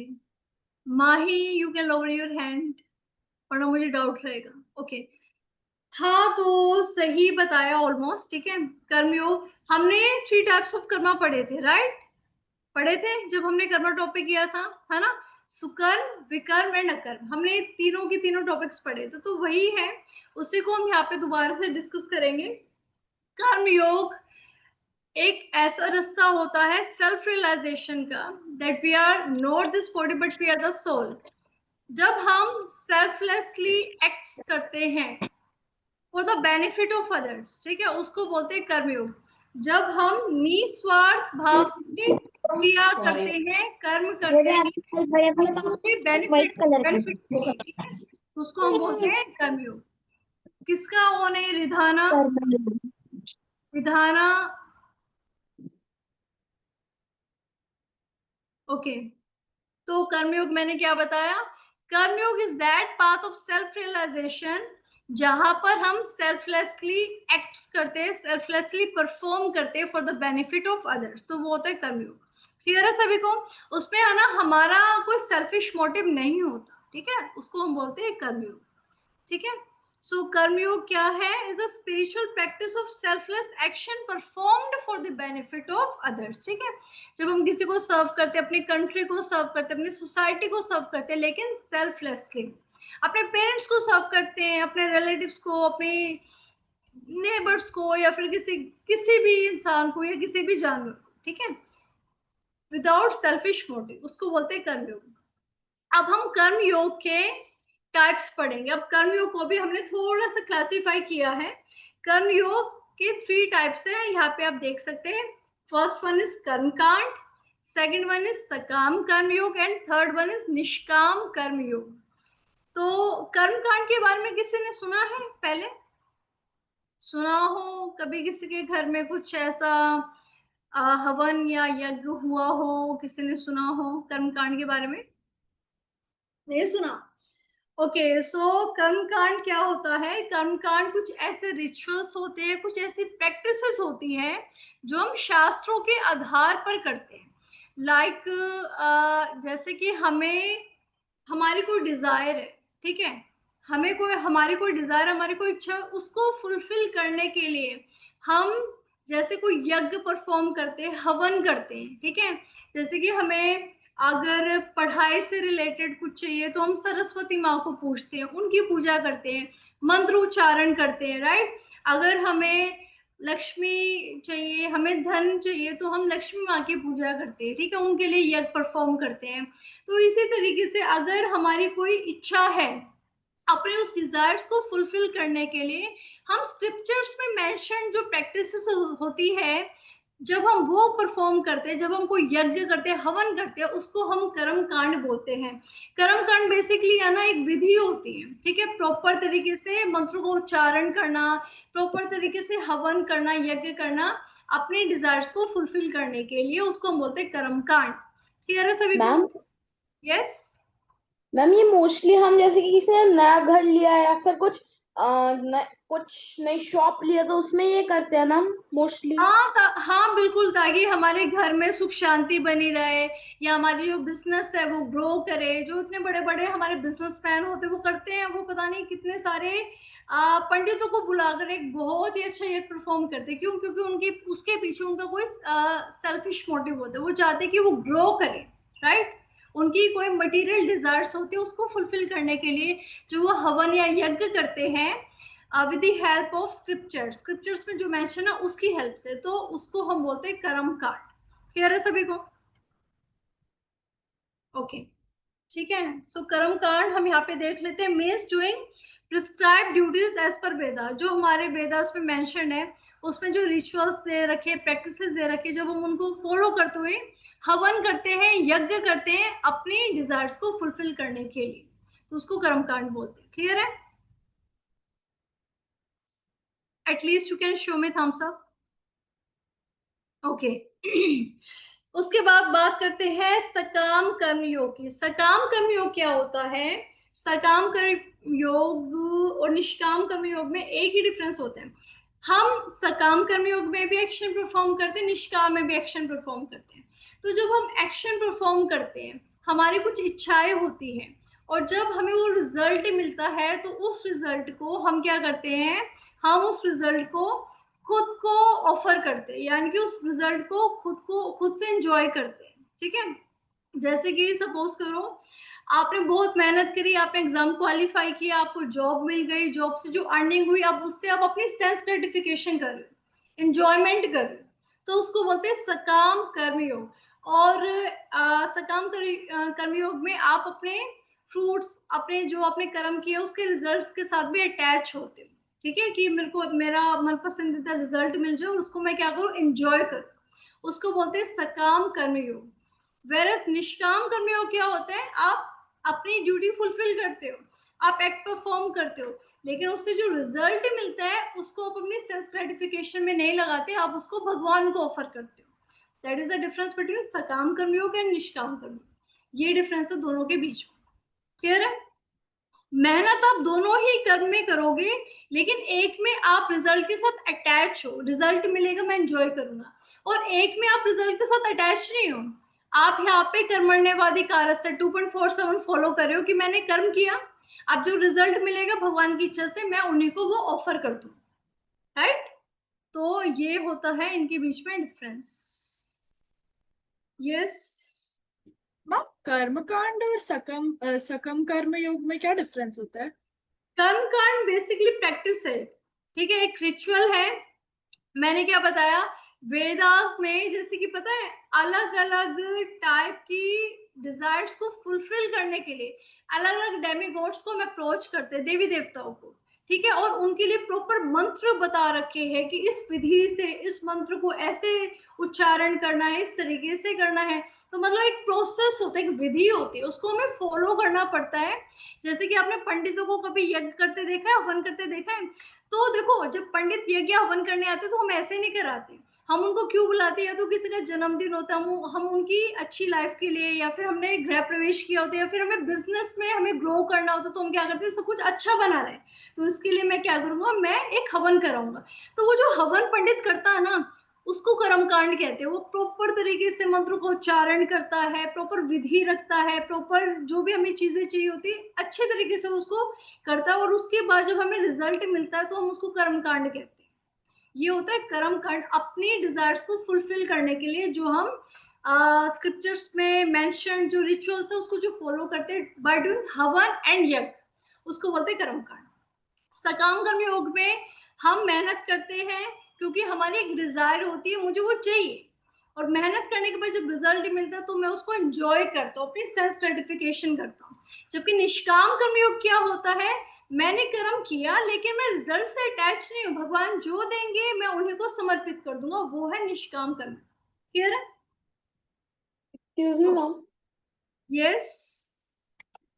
Mahi, you can lower your hand, वरना मुझे डाउट रहेगा। ओके, हाँ, तो सही बताया ऑलमोस्ट, ठीक है। कर्मयोग हमने 3 टाइप्स ऑफ कर्मा पढ़े थे, राइट। पढ़े थे जब हमने कर्मा टॉपिक किया था, है ना। सुकर्म, विकर्म एंड अकर्म, हमने तीनों की तीनों टॉपिक्स पढ़े थे, तो वही है, उसी को हम यहाँ पे दोबारा से डिस्कस करेंगे। कर्मयोग एक ऐसा रास्ता होता है सेल्फ रियलाइजेशन का, that we are not this body but we are the soul. जब हम सेल्फलेसली एक्ट्स करते हैं for the benefit of others, ठीक है, उसको बोलते हैं कर्मयोग। जब हम निस्वार्थ भाव से क्रिया करते हैं, कर्म करते हैं दूसरों के बेनिफिट बेनिफिट के लिए, ठीक है, तो उसको हम बोलते हैं कर्मयोग। किसका ओन है रिधाना? रिधाना, ओके। तो कर्मयोग मैंने क्या बताया, karmayog is that path of self realisation जहां पर हम सेल्फलेसली एक्ट्स करते हैं, सेल्फलेसली परफॉर्म करते हैं for the benefit of others, तो वो होता है कर्मयोग। क्लियर है सभी को? उसमें है ना हमारा कोई सेल्फिश मोटिव नहीं होता, ठीक है, उसको हम बोलते हैं कर्मयोग, ठीक है। सो कर्मयोग क्या है, is a spiritual practice of selfless action performed for the benefit of others, ठीक है। जब हम किसी को सर्व करते हैं, अपनी कंट्री को सर्व करते हैं, अपनी सोसाइटी को सर्व करते हैं, लेकिन सेल्फलेसली, अपने पेरेंट्स को सर्व करते हैं, अपने रिलेटिव्स को, अपने नेबर्स को, या फिर किसी भी इंसान को या किसी भी जानवर को, ठीक है, विदाउट सेल्फिश मोटिव, उसको बोलते हैं कर्मयोग। अब हम कर्मयोग के टाइप्स पढ़ेंगे। अब कर्मयोग को भी हमने थोड़ा सा क्लासिफाई किया है। कर्मयोग के 3 टाइप्स हैं, यहाँ पे आप देख सकते हैं। फर्स्ट वन इज कर्मकांड, सेकंड वन इज सकाम कर्मयोग एंड थर्ड वन इज निष्काम कर्मयोग। तो कर्मकांड के बारे में किसी ने सुना है? पहले सुना हो कभी किसी के घर में कुछ ऐसा हवन या यज्ञ हुआ हो, किसी ने सुना हो कर्मकांड के बारे में? नहीं सुना? ओके, सो कर्मकांड क्या होता है? कर्मकांड कुछ ऐसे रिचुअल्स होते हैं, कुछ ऐसी प्रैक्टिसेस होती हैं जो हम शास्त्रों के आधार पर करते हैं। लाइक जैसे कि हमारी कोई डिजायर है, ठीक है, हमारी कोई डिजायर, हमारी कोई इच्छा, उसको फुलफिल करने के लिए हम जैसे कोई यज्ञ परफॉर्म करते हैं, हवन करते हैं, ठीक है। जैसे कि हमें अगर पढ़ाई से रिलेटेड कुछ चाहिए तो हम सरस्वती माँ को पूछते हैं, उनकी पूजा करते हैं, मंत्र उच्चारण करते हैं, राइट। अगर हमें लक्ष्मी चाहिए, हमें धन चाहिए, तो हम लक्ष्मी माँ की पूजा करते हैं, ठीक है, उनके लिए यज्ञ परफॉर्म करते हैं। तो इसी तरीके से अगर हमारी कोई इच्छा है, अपने उस डिजायर्स को फुलफिल करने के लिए हम स्क्रिप्चर्स में मेंशन जो प्रैक्टिसेस होती है, जब हम वो परफॉर्म करते हैं, जब हम कोई यज्ञ करते हैं, हवन करते हैं, उसको हम कर्म कांड बोलते हैं। कर्म कांड बेसिकली है ना, एक विधि होती है, ठीक है, प्रॉपर तरीके से मंत्रों को उच्चारण करना, प्रॉपर तरीके से हवन करना, यज्ञ करना, अपने डिजायर्स को फुलफिल करने के लिए, उसको हम बोलते हैं कर्म कांड। क्लियर है सभी को? Ma'am yes. मैम ये मोस्टली हम जैसे कि किसी ने नया घर लिया या फिर कुछ कुछ नई शॉप लिया तो उसमें ये करते हैं ना मोस्टली। हाँ बिल्कुल, ताकि हमारे घर में सुख शांति बनी रहे, या हमारी जो बिजनेस है वो ग्रो करे। जो इतने बड़े बड़े हमारे बिजनेसमैन होते हैं वो करते हैं, वो पता नहीं कितने सारे पंडितों को बुलाकर एक बहुत ही अच्छा यज्ञ परफॉर्म करते हैं। क्यों? क्योंकि उनकी उसके पीछे उनका कोई सेल्फिश मोटिव होता है, वो चाहते हैं कि वो ग्रो करे, राइट। उनकी कोई मटेरियल डिजायर्स होती है, उसको फुलफिल करने के लिए जो वो हवन या यज्ञ करते हैं with the help of scriptures में जो मेंशन है उसकी हेल्प से, तो उसको हम बोलते हैं कर्म कांड। क्लियर है सभी को? ओके, ठीक है। सो कर्म कांड हम यहाँ पे देख लेते हैं, means doing prescribed duties as per Veda. जो हमारे वेदास में मेंशन है, उसमें जो रिचुअल्स दे रखे, प्रैक्टिसेस दे रखे, जब हम उनको फॉलो करते हुए हवन करते हैं, यज्ञ करते हैं अपनी डिजायर्स को फुलफिल करने के लिए, तो उसको कर्म कांड बोलते हैं। क्लियर है? At least you can show me thumbs up. Okay उसके बाद बात करते हैं सकाम कर्म योग की। सकाम कर्म योग क्या होता है? सकाम कर्म योग और निष्काम कर्म योग में एक ही डिफरेंस होता है। हम सकाम कर्म योग में भी एक्शन परफॉर्म करते हैं, निष्काम में भी एक्शन परफॉर्म करते हैं। तो जब हम एक्शन परफॉर्म करते हैं, हमारी कुछ इच्छाएं होती हैं, और जब हमें वो रिजल्ट मिलता है, तो उस रिजल्ट को हम क्या करते हैं, हम उस रिजल्ट को खुद को ऑफर करते हैं, यानी कि उस रिजल्ट को खुद से एंजॉय करते हैं, ठीक है। जैसे कि सपोज करो आपने बहुत मेहनत करी, आपने एग्जाम क्वालिफाई किया, आपको जॉब मिल गई, जॉब से जो अर्निंग हुई, अब उससे आप अपनी सेल्फ ग्रेटिफिकेशन कर रहे हो, एंजॉयमेंट कर रहे हो, तो उसको बोलते हैं सकाम कर्मयोग। और सकाम कर्मयोग में आप अपने फ्रूट्स, अपने जो आपने कर्म किया उसके रिजल्ट्स के साथ भी अटैच होते हो, ठीक है, कि मेरे को मेरा मन पसंदीदा रिजल्ट मिल जाए और उसको मैं क्या करूँ, एंजॉय करूँ, उसको बोलते हैं सकाम कर्मयोग। वेरस निष्काम कर्मयोग क्या होता है? आप अपनी ड्यूटी फुलफिल करते हो, आप एक्ट परफॉर्म करते हो, लेकिन उससे जो रिजल्ट मिलता है उसको आप अपनी सेल्फ ग्रेटिफिकेशन में नहीं लगाते, आप उसको भगवान को ऑफर करते हो। That is the difference between सकाम कर्मयोग एंड निष्काम कर्मयोग। ये डिफरेंस है दोनों के बीच में। क्लियर है? मेहनत आप दोनों ही कर्म में करोगे, लेकिन एक में आप रिजल्ट के साथ अटैच हो, रिजल्ट मिलेगा मैं एंजॉय करूंगा, और एक में आप रिजल्ट के साथ अटैच नहीं हो, आप यहाँ पे कर्मण्यवादी कारस्थ 2.47 फॉलो कर रहे हो कि मैंने कर्म किया, अब जो रिजल्ट मिलेगा भगवान की इच्छा से मैं उन्हीं को वो ऑफर कर दूं, राइट। तो ये होता है इनके बीच में डिफरेंस। यस मैम कर्मकांड और सकम कर्म योग में क्या डिफरेंस होता है? कर्मकांड बेसिकली प्रैक्टिस है, ठीक है, एक रिचुअल है। मैंने क्या बताया, वेदास में जैसे कि पता है अलग अलग टाइप की डिजायर्स को फुलफिल करने के लिए अलग अलग डेमीगॉड्स को हम अप्रोच करते हैं, देवी देवताओं को, ठीक है, और उनके लिए प्रॉपर मंत्र बता रखे हैं कि इस विधि से इस मंत्र को ऐसे उच्चारण करना है, इस तरीके से करना है। तो मतलब एक प्रोसेस होता है, एक विधि होती है, उसको हमें फॉलो करना पड़ता है। जैसे कि आपने पंडितों को कभी यज्ञ करते देखा है, हवन करते देखा है, तो देखो, जब पंडित यज्ञ हवन करने आते तो हम ऐसे नहीं कराते, हम उनको क्यों बुलाते हैं? या तो किसी का जन्मदिन होता है, हम उनकी अच्छी लाइफ के लिए, या फिर हमने गृह प्रवेश किया होता है, या फिर हमें बिजनेस में हमें ग्रो करना होता है, तो हम क्या करते हैं, सब कुछ अच्छा बना रहे, तो इसके लिए मैं क्या करूंगा, मैं एक हवन कराऊंगा। तो वो जो हवन पंडित करता है ना, उसको कर्मकांड कहते हैं। वो प्रॉपर तरीके से मंत्र को उच्चारण करता है, प्रॉपर विधि रखता है, प्रॉपर जो भी हमें चीजें चाहिए होती है अच्छे तरीके से उसको करता है, और उसके बाद जब हमें रिजल्ट मिलता है तो हम उसको कर्मकांड कहते हैं। ये होता है कर्मकांड, अपनी डिजायर्स को फुलफिल करने के लिए जो हम स्क्रिप्चर्स में मेंशन जो रिचुअल्स है उसको जो फॉलो करते हैं बाय डूइंग हवन एंड यज्ञ, उसको बोलते हैं कर्मकांड। सकाम कर्म योग में हम मेहनत करते हैं क्योंकि हमारी एक डिजायर होती है, मुझे वो चाहिए, और मेहनत करने के बाद जब रिजल्ट मिलता है तो मैं उसको एंजॉय करता हूँ, अपनी सेल्फ ग्रेटिफिकेशन करता हूँ। जबकि निष्काम कर्म योग क्या होता है, मैंने कर्म किया लेकिन मैं रिजल्ट से अटैच नहीं हूँ, भगवान जो देंगे मैं उन्हीं को समर्पित कर दूंगा, वो है निष्काम कर्म। क्लियर है? Excuse me ma'am. Yes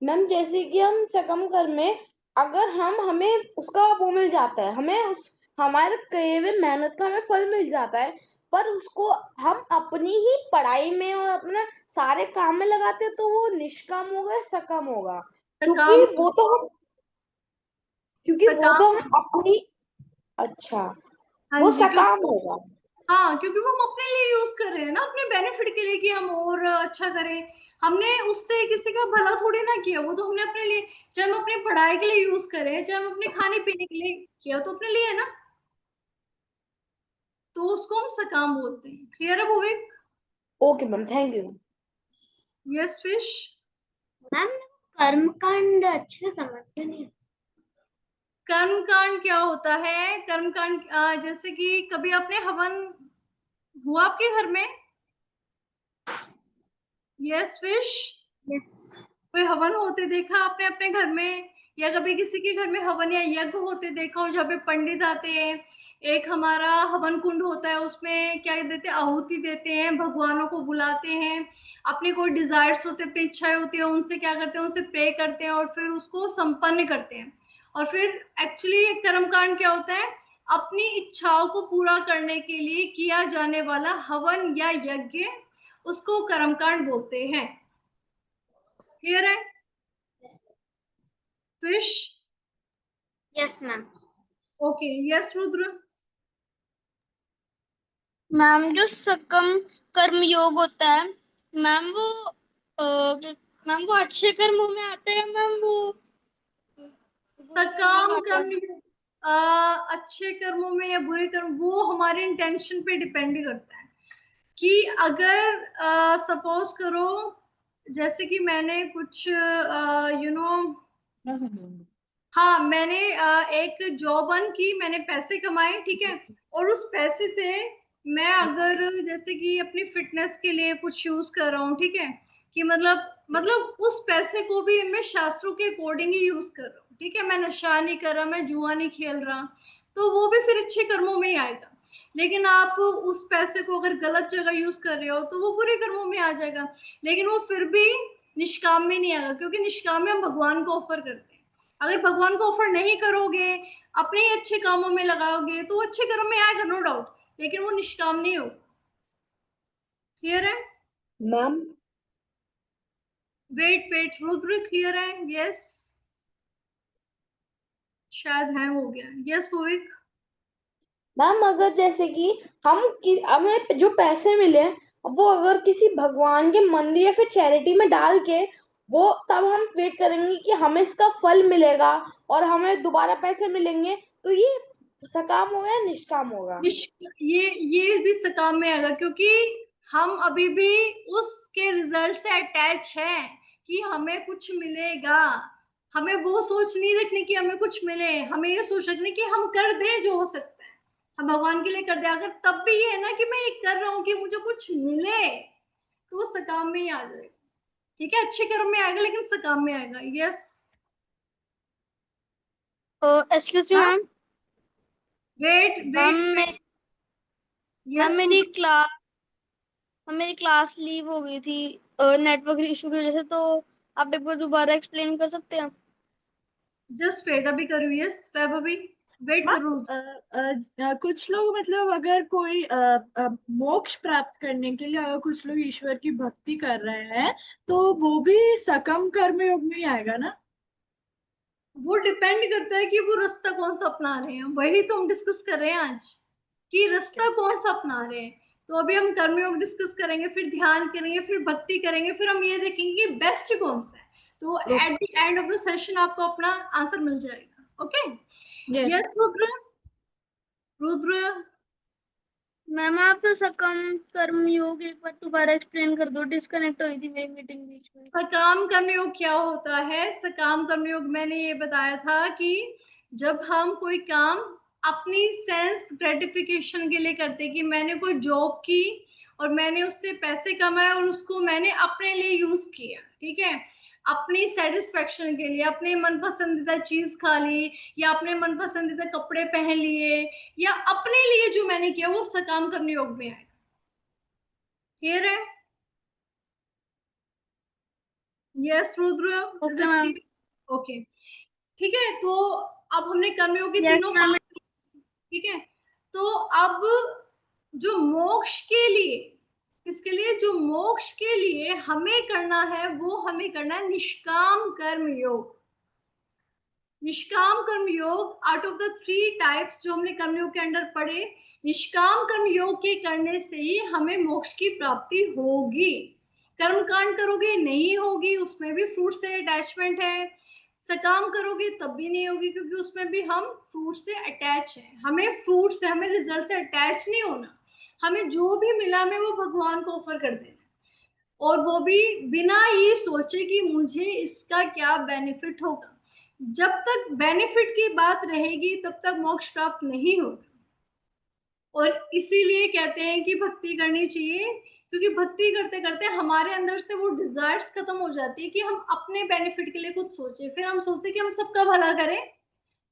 ma'am जैसे कि हम सकम कर में अगर हमें उसका वो मिल जाता है, हमें उस हमारे किए हुए मेहनत का हमें फल मिल जाता है, पर उसको हम अपनी ही पढ़ाई में और अपने सारे काम में लगाते हैं, तो वो निष्काम होगा या सकम होगा? क्योंकि सकाम, वो तो हम क्योंकि वो तो सकाम, हम अपनी अच्छा, हाँ वो जी, सकाम क्योंकि होगा। हाँ, क्योंकि वो हम अपने लिए यूज कर रहे हैं ना, अपने बेनिफिट के लिए, कि हम और अच्छा करें। हमने उससे किसी का भला थोड़ी ना किया, वो तो हमने अपने लिए, चाहे हम अपनी पढ़ाई के लिए यूज करें, चाहे हम अपने खाने पीने के लिए किया, तो अपने लिए है ना, तो उसको हम सकाम बोलते हैं। क्लियर है Bhuvik? Okay ma'am, thank you. Yes fish. Ma'am कर्मकांड अच्छे से समझ में नहीं। कर्मकांड क्या होता है? कर्मकांड जैसे कि कभी आपने हवन हुआ आपके घर में? Yes fish. यस। कोई हवन होते देखा आपने अपने घर में, या कभी किसी के घर में हवन या यज्ञ होते देखा हो, जहाँ पे पंडित आते हैं, एक हमारा हवन कुंड होता है, उसमें क्या देते हैं, आहुति देते हैं, भगवानों को बुलाते हैं, अपने कोई डिजायर्स होते हैं, अपनी इच्छाएं होती है, उनसे क्या करते हैं, उनसे प्रे करते हैं और फिर उसको संपन्न करते हैं। और फिर एक्चुअली कर्मकांड क्या होता है, अपनी इच्छाओं को पूरा करने के लिए किया जाने वाला हवन या यज्ञ, उसको कर्मकांड बोलते हैं। क्लियर है fish? Yes ma'am. Okay, yes Rudra. Ma'am जो सकम कर्म योग होता है मैम, वो मैम वो अच्छे कर्मों में आता है मैम, वो सकाम कर्म अच्छे कर्मों में या बुरे कर्म, वो हमारे इंटेंशन पे डिपेंड करता है। कि अगर सपोज करो, जैसे कि मैंने कुछ हाँ, मैंने एक जॉब अर्न की, मैंने पैसे कमाए, ठीक है, और उस पैसे से मैं अगर जैसे कि अपनी फिटनेस के लिए कुछ यूज कर रहा हूँ, ठीक है, कि मतलब उस पैसे को भी मैं शास्त्रों के अकॉर्डिंग ही यूज कर रहा हूँ, ठीक है, मैं नशा नहीं कर रहा, मैं जुआ नहीं खेल रहा, तो वो भी फिर अच्छे कर्मों में ही आएगा। लेकिन आप उस पैसे को अगर गलत जगह यूज कर रहे हो तो वो बुरे कर्मों में आ जाएगा, लेकिन वो फिर भी निष्काम में नहीं आएगा, क्योंकि निष्काम में हम भगवान को ऑफर करते हैं। अगर भगवान को ऑफर नहीं करोगे, अपने ही अच्छे कामों में लगाओगे, तो वो अच्छे कर्म में आएगा, नो डाउट, लेकिन वो निष्काम नहीं होगा। क्लियर है? Ma'am wait wait Rudra, clear है? यस, शायद हैंग हो गया। यस भूविक। मैम अगर जैसे कि हमें जो पैसे मिले वो अगर किसी भगवान के मंदिर या फिर चैरिटी में डाल के, वो तब हम वेट करेंगे कि हमें इसका फल मिलेगा और हमें दोबारा पैसे मिलेंगे, तो ये सकाम होगा या निष्काम होगा? ये भी सकाम में आएगा, क्योंकि हम अभी भी उसके रिजल्ट से अटैच हैं कि हमें कुछ मिलेगा। हमें वो सोच नहीं रखनी कि हमें कुछ मिले, हमें ये सोच रखनी कि हम कर दें जो हो सकता है, हम भगवान के लिए कर दे। अगर तब भी ये है ना कि मैं ये कर रहा हूँ कि मुझे कुछ मिले, तो वो सकाम में ही आ जाएगा। ठीक है, अच्छे कर्म में आएगा लेकिन सकाम में आएगा। Yes excuse me ma'am. Wait ma'am wait wait. Ma'am yes Rudra. मेरी क्लास लीव हो गई थी नेटवर्क इशू की वजह से, तो आप एक बार दोबारा एक्सप्लेन कर सकते हैं? जस्ट वेट, अभी करूँ। यस वैभवी। वेट मैम, करो। कुछ लोग मतलब अगर कोई मोक्ष प्राप्त करने के लिए अगर कुछ लोग ईश्वर की भक्ति कर रहे हैं तो वो भी सकम कर्म योग में ही आएगा ना? वो डिपेंड करता है कि वो रास्ता कौन सा अपना रहे हैं, वही तो हम डिस्कस कर रहे हैं आज कि रास्ता कौन सा अपना रहे हैं। तो अभी हम कर्मयोग डिस्कस करेंगे, फिर ध्यान करेंगे, फिर भक्ति करेंगे, फिर हम ये देखेंगे कि बेस्ट कौन सा है। तो at the end of the session आपको अपना आंसर मिल जाएगा। Okay, yes. Yes Rudra. Rudra, ma'am आप सकम कर्म योग एक बार दोबारा एक्सप्लेन कर दो, डिस्कनेक्ट हुई थी मेरी मीटिंग बीच में। सकाम कर्मयोग क्या होता है? सकाम कर्मयोग मैंने ये बताया था कि जब हम कोई काम अपनी सेंस ग्रेटिफिकेशन के लिए करते, कि मैंने कोई जॉब की और मैंने उससे पैसे कमाए और उसको मैंने अपने लिए यूज किया, ठीक है, अपनी सेटिस्फेक्शन के लिए, अपने मन पसंदीदा चीज खा ली या अपने मन पसंदीदा कपड़े पहन लिए या अपने लिए जो मैंने किया, वो सकाम कर्मयोग में आएगा। क्लियर है? Yes Rudra, is okay it ma'am. Clear? Okay, ठीक है। तो अब हमने कर्मयोग के यस तीनों मैम। पार्ट, ठीक है। तो अब जो मोक्ष के लिए, इसके लिए जो मोक्ष के लिए हमें करना है, वो हमें करना है निष्काम कर्म योग। निष्काम कर्म योग आउट ऑफ द 3 टाइप्स जो हमने कर्मयोग के अंदर पढ़े, निष्काम कर्म योग के करने से ही हमें मोक्ष की प्राप्ति होगी। कर्म कांड करोगे नहीं होगी, उसमें भी फ्रूट से अटैचमेंट है। सकाम करोगे तब भी नहीं होगी, क्योंकि उसमें भी हम फ्रूट से अटैच है। हमें फ्रूट से, हमें रिजल्ट से अटैच नहीं होना। हमें जो भी मिला, हमें वो भगवान को ऑफर कर देना, और वो भी बिना ये सोचे कि मुझे इसका क्या बेनिफिट होगा। जब तक बेनिफिट की बात रहेगी तब तक मोक्ष प्राप्त नहीं होगा। और इसीलिए कहते हैं कि भक्ति करनी चाहिए, क्योंकि भक्ति करते करते हमारे अंदर से वो डिजायर्स खत्म हो जाती है कि हम अपने बेनिफिट के लिए कुछ सोचें। फिर हम सोचते कि हम सबका भला करें,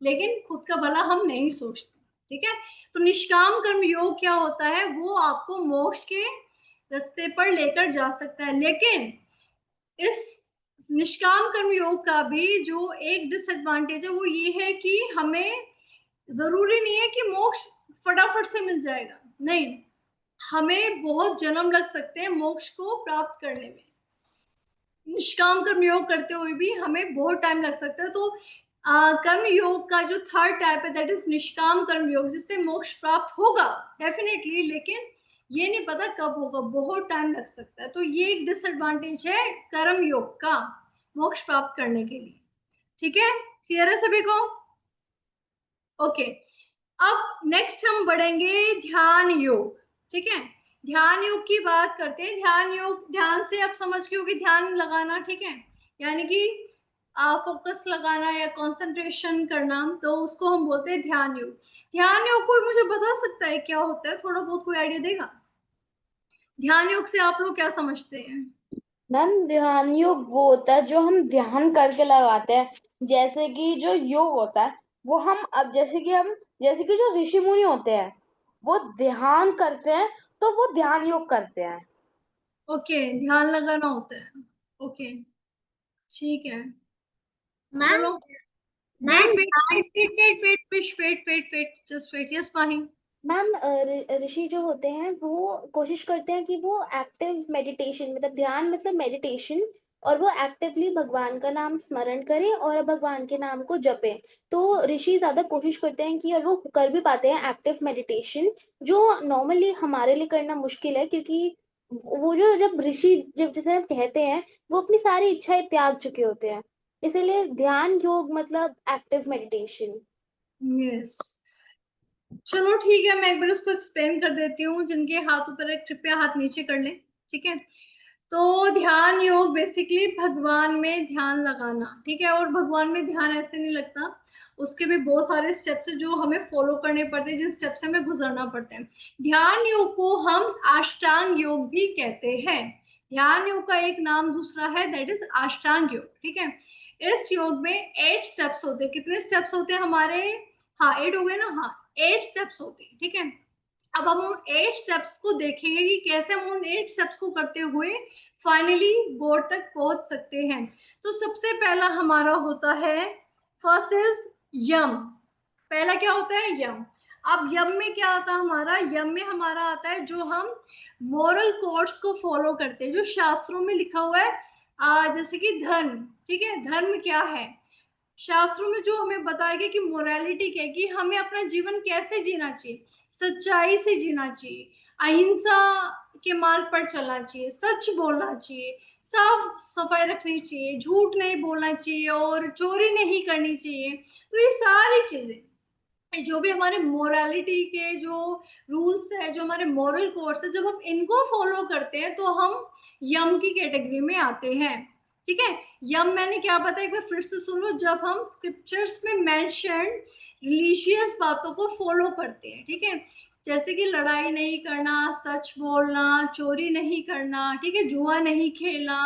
लेकिन खुद का भला हम नहीं सोचते। ठीक है, तो निष्काम कर्म योग क्या होता है? वो आपको मोक्ष के रास्ते पर लेकर जा सकता है। लेकिन इस निष्काम कर्म योग का भी जो एक डिसएडवांटेज है, वो ये है कि हमें जरूरी नहीं है कि मोक्ष फटाफट से मिल जाएगा। नहीं, हमें बहुत जन्म लग सकते हैं मोक्ष को प्राप्त करने में। निष्काम कर्म योग करते हुए भी हमें बहुत टाइम लग सकता है। तो कर्म योग का जो 3rd टाइप है, दैट इज निष्काम कर्म योग, जिससे मोक्ष प्राप्त होगा डेफिनेटली, लेकिन ये नहीं पता कब होगा, बहुत टाइम लग सकता है। तो ये एक डिसएडवांटेज है कर्म योग का मोक्ष प्राप्त करने के लिए। ठीक है, क्लियर है सभी को? ओके, अब नेक्स्ट हम बढ़ेंगे ध्यान योग। ठीक है, ध्यान योग की बात करते हैं। ध्यान योग, ध्यान से आप समझ गए हो कि ध्यान लगाना, ठीक है, यानी कि फोकस लगाना या कंसंट्रेशन करना, तो उसको हम बोलते हैं ध्यान योग। ध्यान योग कोई मुझे बता सकता है क्या होता है? थोड़ा बहुत कोई आइडिया देगा? ध्यान योग से आप लोग क्या समझते हैं? मैम, ध्यान योग वो होता है जो हम ध्यान करके लगाते हैं। जैसे कि जो योग होता है वो हम, अब जैसे कि जो ऋषि मुनि होते हैं वो ध्यान करते हैं, तो वो ध्यान योग करते हैं। ओके, ध्यान लगाना होता है। ओके, ठीक है, मैम चलो। Ma'am wait, just wait. Yes Mahi. Ma'am, ऋषि जो होते हैं वो कोशिश करते हैं कि वो एक्टिव मेडिटेशन, मतलब ध्यान मतलब मेडिटेशन, और वो एक्टिवली भगवान का नाम स्मरण करें और भगवान के नाम को जपें। तो ऋषि ज्यादा कोशिश करते हैं कि, और वो कर भी पाते हैं एक्टिव मेडिटेशन, जो नॉर्मली हमारे लिए करना मुश्किल है, क्योंकि वो जो जब ऋषि, जब जैसे हम कहते हैं, वो अपनी सारी इच्छाएं त्याग चुके होते हैं। इसीलिए ध्यान योग मतलब एक्टिव मेडिटेशन। यस, चलो ठीक है, मैं एक बार उसको एक्सप्लेन कर देती हूँ। जिनके हाथ ऊपर है कृपया हाथ नीचे कर लें। ठीक है, तो ध्यान योग बेसिकली भगवान में ध्यान लगाना, ठीक है। और भगवान में ध्यान ऐसे नहीं लगता, उसके भी बहुत सारे स्टेप्स हैं जो हमें फॉलो करने पड़ते हैं, जिन स्टेप से हमें गुजरना पड़ता है। ध्यान योग को हम अष्टांग योग भी कहते हैं। ध्यान योग का एक नाम दूसरा है, दैट इज अष्टांग योग। ठीक है, इस योग में 8 स्टेप्स होते हैं। कितने स्टेप्स होते हैं हमारे? हाँ, 8 हो गए ना? हाँ, 8 स्टेप्स होते हैं। ठीक है, अब हम उन 8 स्टेप्स को देखेंगे कि कैसे हम उन 8 स्टेप्स को करते हुए फाइनली गोल तक पहुंच सकते हैं। तो सबसे पहला हमारा होता है, फर्स्ट इज यम। पहला क्या होता है? यम। अब यम में क्या आता है हमारा? यम में हमारा आता है जो हम मोरल कोड्स को फॉलो करते हैं, जो शास्त्रों में लिखा हुआ है, जैसे कि धर्म। ठीक है, धर्म क्या है? शास्त्रों में जो हमें बताया गया कि मोरालिटी क्या है, कि हमें अपना जीवन कैसे जीना चाहिए, सच्चाई से जीना चाहिए, अहिंसा के मार्ग पर चलना चाहिए, सच बोलना चाहिए, साफ सफाई रखनी चाहिए, झूठ नहीं बोलना चाहिए और चोरी नहीं करनी चाहिए। तो ये सारी चीजें जो भी हमारे मोरालिटी के जो रूल्स है, जो हमारे मॉरल कोड्स है, जब हम इनको फॉलो करते हैं तो हम यम की कैटेगरी में आते हैं। ठीक है, यम मैंने क्या बताया एक बार फिर से सुन लो। जब हम स्क्रिप्चर्स में मेंशन रिलीजियस बातों को फॉलो करते हैं, ठीक है, जैसे कि लड़ाई नहीं करना, सच बोलना, चोरी नहीं करना, ठीक है, जुआ नहीं खेलना,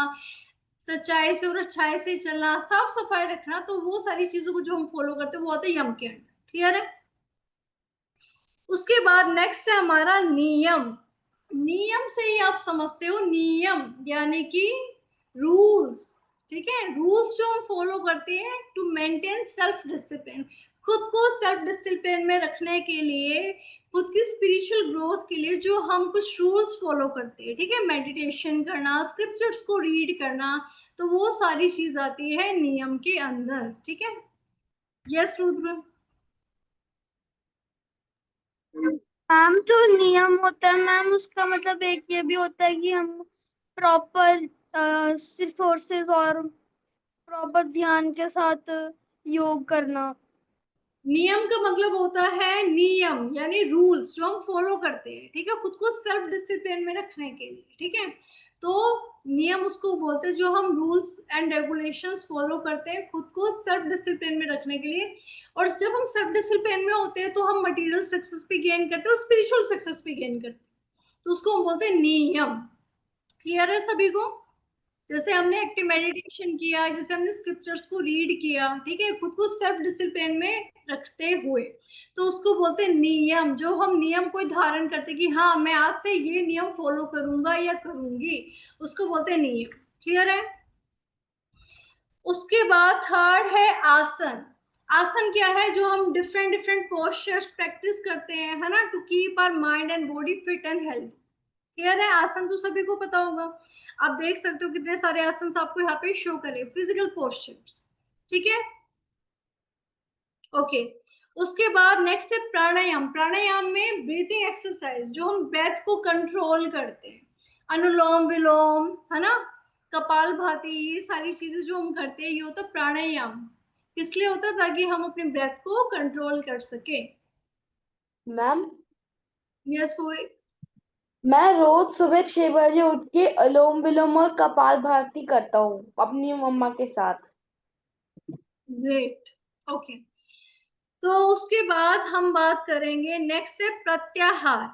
सच्चाई से और अच्छाई से चलना, साफ सफाई रखना, तो वो सारी चीजों को जो हम फॉलो करते हैं वो होता है यम के अंडर। क्लियर है? उसके बाद नेक्स्ट है हमारा नियम। नियम से ही आप समझते हो, नियम यानी कि रूल्स। ठीक है, रूल्स जो हम फॉलो करते हैं टू मेंटेन सेल्फ डिसिप्लिन, खुद को सेल्फ डिसिप्लिन में रखने के लिए, खुद की स्पिरिचुअल ग्रोथ के लिए जो हम कुछ रूल्स फॉलो करते हैं। ठीक है, मेडिटेशन करना, स्क्रिप्चर्स को रीड करना, तो वो सारी चीज आती है नियम के अंदर। ठीक है, यस रुद्र। मैम जो नियम होता है मैम, उसका मतलब एक ये भी होता है कि हम प्रॉपर रिसोर्सेज और प्रॉपर ध्यान के साथ योग करना। नियम का मतलब होता है, नियम यानी रूल्स जो हम फॉलो करते हैं। ठीक है, खुद को सेल्फ डिसिप्लिन में रखने के लिए। ठीक है, तो नियम उसको बोलते हैं जो हम रूल्स एंड रेगुलेशंस फॉलो करते हैं खुद को सेल्फ डिसिप्लिन में रखने के लिए। और जब हम सेल्फ डिसिप्लिन में होते हैं तो हम मटेरियल सक्सेस भी गेन करते हैं और स्पिरिचुअल सक्सेस भी गेन करते हैं, तो उसको हम बोलते हैं नियम। क्लियर है सभी को? जैसे हमने एक्टिव मेडिटेशन किया, जैसे हमने स्क्रिप्चर्स को रीड किया, ठीक है, खुद को सेल्फ डिसिप्लिन में रखते हुए, तो उसको बोलते हैं नियम। जो हम नियम कोई धारण करते कि हाँ मैं आज से ये नियम फॉलो करूंगा या करूंगी, उसको बोलते हैं नियम। क्लियर है? उसके बाद थर्ड है आसन। आसन क्या है? जो हम डिफरेंट डिफरेंट पोस्चर्स प्रैक्टिस करते हैं, है ना, to keep our mind and body fit and healthy. Clear है? आसन तो सभी को पता होगा। आप देख सकते हो कितने सारे आसन आपको यहाँ पे शो करे, फिजिकल पोस्चर्स। ठीक है, ओके। उसके बाद नेक्स्ट है प्राणायाम। प्राणायाम में ब्रीथिंग एक्सरसाइज, जो हम ब्रेथ को कंट्रोल करते हैं, अनुलोम विलोम, है ना, कपाल भाती, ये सारी चीजें जो हम करते हैं, ये होता है प्राणायाम। किस लिए होता है? ताकि हम अपने ब्रेथ को कंट्रोल कर सके। मैम यस कोई? मैं रोज सुबह 6 बजे उठ के अनुलोम विलोम और कपाल भाती करता हूँ अपनी मम्मा के साथ। Great, okay. तो उसके बाद हम बात करेंगे, नेक्स्ट है प्रत्याहार।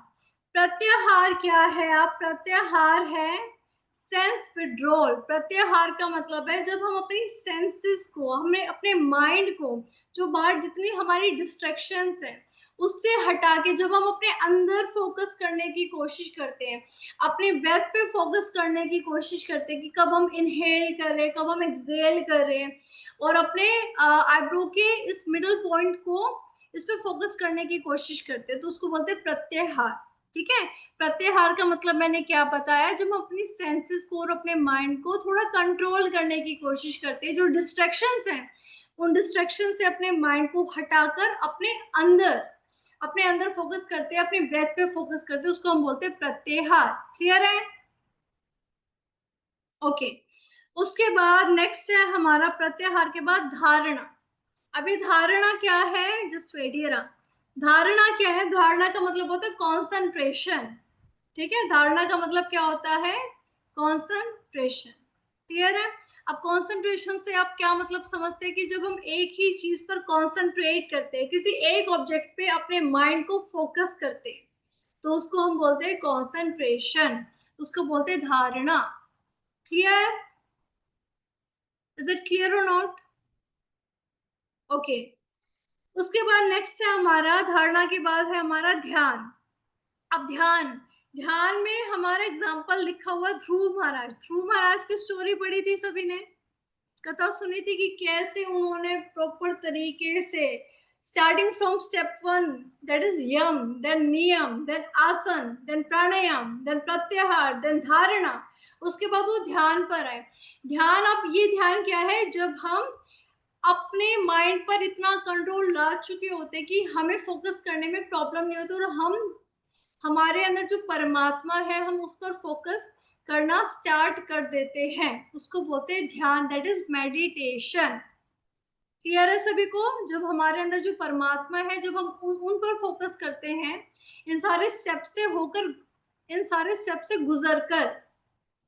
प्रत्याहार क्या है? आप प्रत्याहार है सेंस विड्रॉल। प्रत्याहार का मतलब है जब हम अपनी सेंसेस को, हमें अपने माइंड को, जो बाहर जितनी हमारी डिस्ट्रैक्शंस है उससे हटा के जब हम अपने अंदर फोकस करने की कोशिश करते हैं, अपने ब्रेथ पे फोकस करने की कोशिश करते हैं कि कब हम इनहेल करें, कब हम एक्सहेल करें, और अपने आईब्रो के इस मिडल पॉइंट को इस पे फोकस करने की कोशिश करते हैं, तो उसको बोलते हैं प्रत्याहार। ठीक है, प्रत्याहार का मतलब मैंने क्या बताया? जब हम अपनी सेंसेस को और अपने माइंड को थोड़ा कंट्रोल करने की कोशिश करते हैं, जो डिस्ट्रैक्शंस हैं उन डिस्ट्रैक्शन से अपने माइंड को हटाकर अपने अंदर फोकस करते हैं, अपने ब्रेथ पे फोकस करते हैं, उसको हम बोलते हैं प्रत्याहार। क्लियर है? ओके। उसके बाद नेक्स्ट है हमारा प्रत्याहार के बाद धारणा। अभी धारणा क्या है? Just wait here. धारणा क्या है? धारणा का मतलब होता है कॉन्सेंट्रेशन। ठीक है, धारणा का मतलब क्या होता है? कॉन्सेंट्रेशन। क्लियर है? अब कॉन्सेंट्रेशन से आप क्या मतलब समझते हैं? कि जब हम एक ही चीज पर कॉन्सेंट्रेट करते हैं, किसी एक ऑब्जेक्ट पे अपने माइंड को फोकस करते हैं, तो उसको हम बोलते हैं कॉन्सेंट्रेशन, उसको बोलते हैं धारणा। क्लियर? इज इट क्लियर और नॉट? ओके। उसके बाद नेक्स्ट है हमारा, धारणा के बाद है हमारा ध्यान। अब ध्यान, ध्यान में हमारा एग्जाम्पल लिखा हुआ ध्रुव महाराज। ध्रुव महाराज की स्टोरी पढ़ी थी सभी ने, कथा सुनी थी कि कैसे उन्होंने प्रॉपर तरीके से starting from step 1, that is yam, then niyam, then asan, then pranayam, then pratyahar, then dharana. उसके बाद वो ध्यान पर आए. ध्यान, अब ये ध्यान क्या है? जब हम अपने माइंड पर इतना कंट्रोल ला चुके होते कि हमें फोकस करने में प्रॉब्लम नहीं होती और हम हमारे अंदर जो परमात्मा है हम उस पर फोकस करना स्टार्ट कर देते हैं, उसको बोलते हैं ध्यान, दैट इज मेडिटेशन. क्लियर है सभी को? जब हमारे अंदर जो परमात्मा है, जब हम उन पर फोकस करते हैं, इन सारे स्टेप से होकर, इन सारे स्टेप से गुजर कर,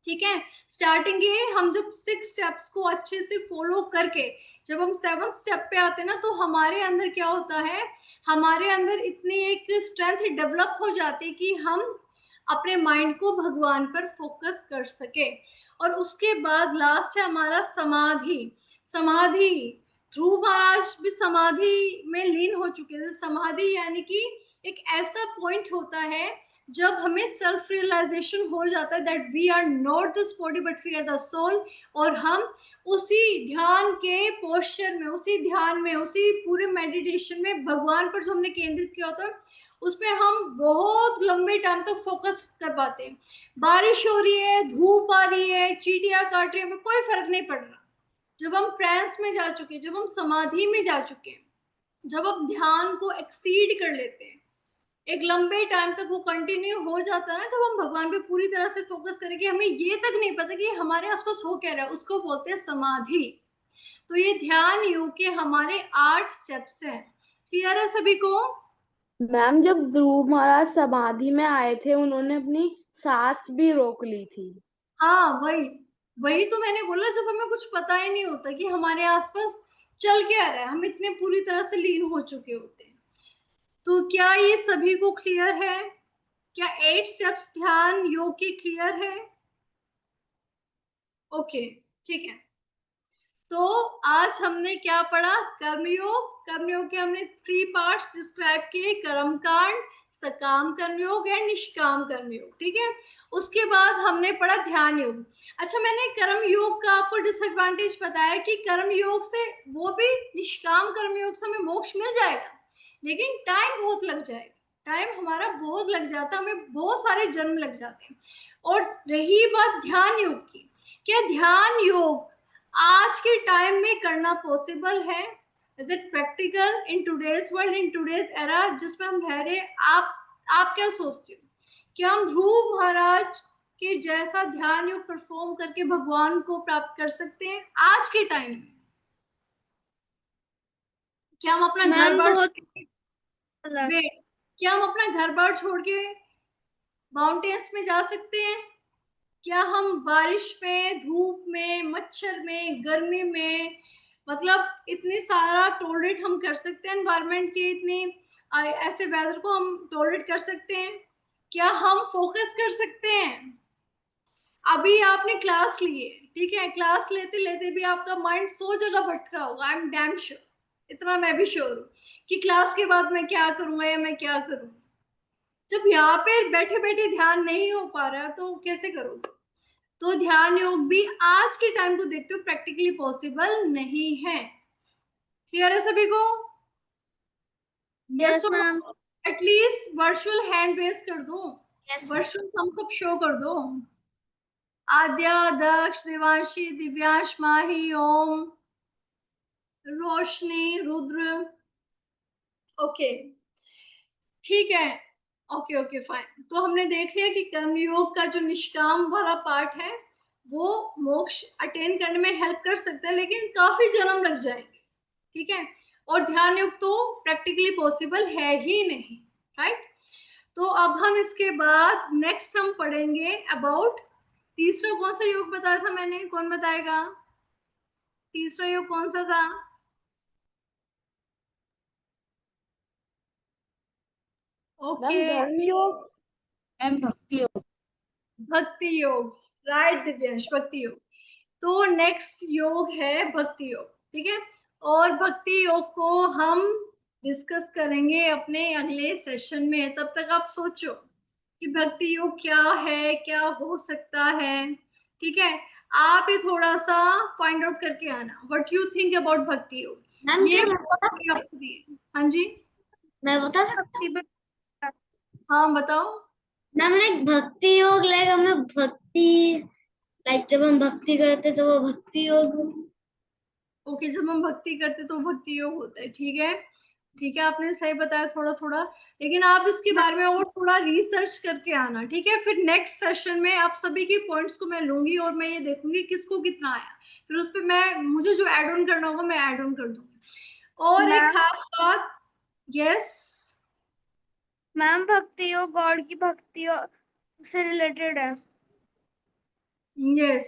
ठीक है, स्टार्टिंग ये हम जब 6 स्टेप्स को अच्छे से फॉलो करके जब हम 7th स्टेप पे आते हैं ना, तो हमारे अंदर क्या होता है, हमारे अंदर इतनी एक स्ट्रेंथ डेवलप हो जाती है कि हम अपने माइंड को भगवान पर फोकस कर सके. और उसके बाद लास्ट है हमारा समाधि. समाधि, ध्रुव महाराज भी समाधि में लीन हो चुके थे. समाधि यानी कि एक ऐसा पॉइंट होता है जब हमें सेल्फ रियलाइजेशन हो जाता है that we are not this body but we are the soul, और हम उसी ध्यान के पोस्चर में, उसी ध्यान में, उसी पूरे मेडिटेशन में भगवान पर जो हमने केंद्रित किया होता है उस पर हम बहुत लंबे टाइम तक फोकस कर पाते हैं. बारिश हो रही है, धूप आ रही है, चींटियां काट रही है, हमें कोई फर्क नहीं पड़ रहा. जब हम ट्रांस में जा चुके, जब हम समाधि में जा चुके, जब हम ध्यान को एक्सीड कर लेते हैं, एक लंबे टाइम तक वो कंटिन्यू हो जाता है ना, जब हम भगवान पे पूरी तरह से फोकस करें कि हमें ये तक नहीं पता कि हमारे आसपास हो क्या रहा है, उसको बोलते हैं समाधि. तो ये ध्यान योग के हमारे 8 स्टेप्स हैं. क्लियर है सभी को? मैम जब ध्रुव महाराज समाधि में आए थे उन्होंने अपनी सांस भी रोक ली थी. हाँ, वही तो मैंने बोला, जब हमें कुछ पता ही नहीं होता कि हमारे आसपास चल क्या रहा है, हम इतने पूरी तरह से लीन हो चुके होते हैं. तो क्या ये सभी को क्लियर है? क्या 8 स्टेप्स ध्यान योग के क्लियर है? ओके, ठीक है. तो आज हमने क्या पढ़ा? कर्मयोग. कर्मयोग के हमने 3 पार्ट्स डिस्क्राइब किए, कर्मकांड, सकाम कर्मयोग एंड निष्काम कर्मयोग. ठीक है, उसके बाद हमने पढ़ा ध्यान योग. अच्छा, मैंने कर्म योग का आपको डिसएडवांटेज बताया कि कर्म योग से, वो भी निष्काम कर्मयोग से हमें मोक्ष मिल जाएगा, लेकिन टाइम बहुत लग जाएगा. टाइम हमारा बहुत लग जाता है, हमें बहुत सारे जन्म लग जाते हैं. और रही बात ध्यान योग की, क्या ध्यान योग आज के टाइम में करना पॉसिबल है? Is it practical in today's world, in today's era जिसमें हम रह रहे हैं? आप क्या सोचते हो? क्या हम ध्रुव महाराज के जैसा ध्यान योग परफॉर्म करके भगवान को प्राप्त कर सकते हैं आज के टाइम में? क्या हम अपना घर बार क्या हम अपना घर बार छोड़ के माउंटेन्स में जा सकते हैं? क्या हम बारिश में, धूप में, मच्छर में, गर्मी में, मतलब इतनी सारा टॉलरेट हम कर सकते हैं? एनवायरनमेंट के इतने ऐसे वेदर को हम टॉलरेट कर सकते हैं? क्या हम फोकस कर सकते हैं? अभी आपने क्लास ली है, ठीक है, क्लास लेते लेते भी आपका माइंड 100 जगह भटका होगा. आई एम डैम श्योर, इतना मैं भी श्योर हूँ कि क्लास के बाद मैं क्या करूंगा या मैं क्या करूँ. जब यहाँ पे बैठे बैठे ध्यान नहीं हो पा रहा तो कैसे करोगे? तो ध्यान योग भी आज के टाइम को देखते हो प्रैक्टिकली पॉसिबल नहीं है. क्लियर है सभी को? Yes ma'am. At least virtual hand raise कर दो, वर्चुअल थम्स अप शो कर दो. आद्या, दक्ष, देवांशी, दिव्यांश, माही, ओम, रोशनी, रुद्र. ओके, ठीक है, ओके फाइन. तो हमने देख लिया कि कर्मयोग का जो निष्काम वाला पार्ट है वो मोक्ष अटेन करने में हेल्प कर सकता है, लेकिन काफी जन्म लग जाएंगे. ठीक है, और ध्यान योग तो प्रैक्टिकली पॉसिबल है ही नहीं, राइट? तो अब हम इसके बाद नेक्स्ट हम पढ़ेंगे अबाउट तीसरा. कौन सा योग बताया था मैंने? कौन बताएगा? तीसरा योग कौन सा था? ओके, धर्म योग, भक्ति योग. भक्ति योग, राइट दिव्यांश, भक्ति योग. तो नेक्स्ट योग है भक्ति योग. ठीक है, और भक्ति योग को हम डिस्कस करेंगे अपने अगले सेशन में. तब तक आप सोचो कि भक्ति योग क्या है, क्या हो सकता है. ठीक है, आप ही थोड़ा सा फाइंड आउट करके आना व्हाट यू थिंक अबाउट भक्ति योग। मैम ये क्या मैं बता आपको दिए। हाँ जी, मैं बता सकती हूँ? हाँ बताओ। मैम लाइक भक्ति योग लाइक हमें भक्ति लाइक जब हम भक्ति करते तो वो भक्ति योग। ओके, जब हम भक्ति करते तो भक्ति योग होता है। ठीक है, ठीक है, आपने सही बताया थोड़ा थोड़ा, लेकिन आप इसके बारे में और थोड़ा रिसर्च करके आना। ठीक है, फिर नेक्स्ट सेशन में आप सभी के पॉइंट्स को मैं लूंगी और मैं ये देखूंगी किसको कितना आया, फिर उस पर मुझे जो ऐड ऑन करना होगा मैं ऐड ऑन कर दूंगी। और एक खास बात, यस मैम भक्ति योग गॉड की भक्ति से रिलेटेड है। Yes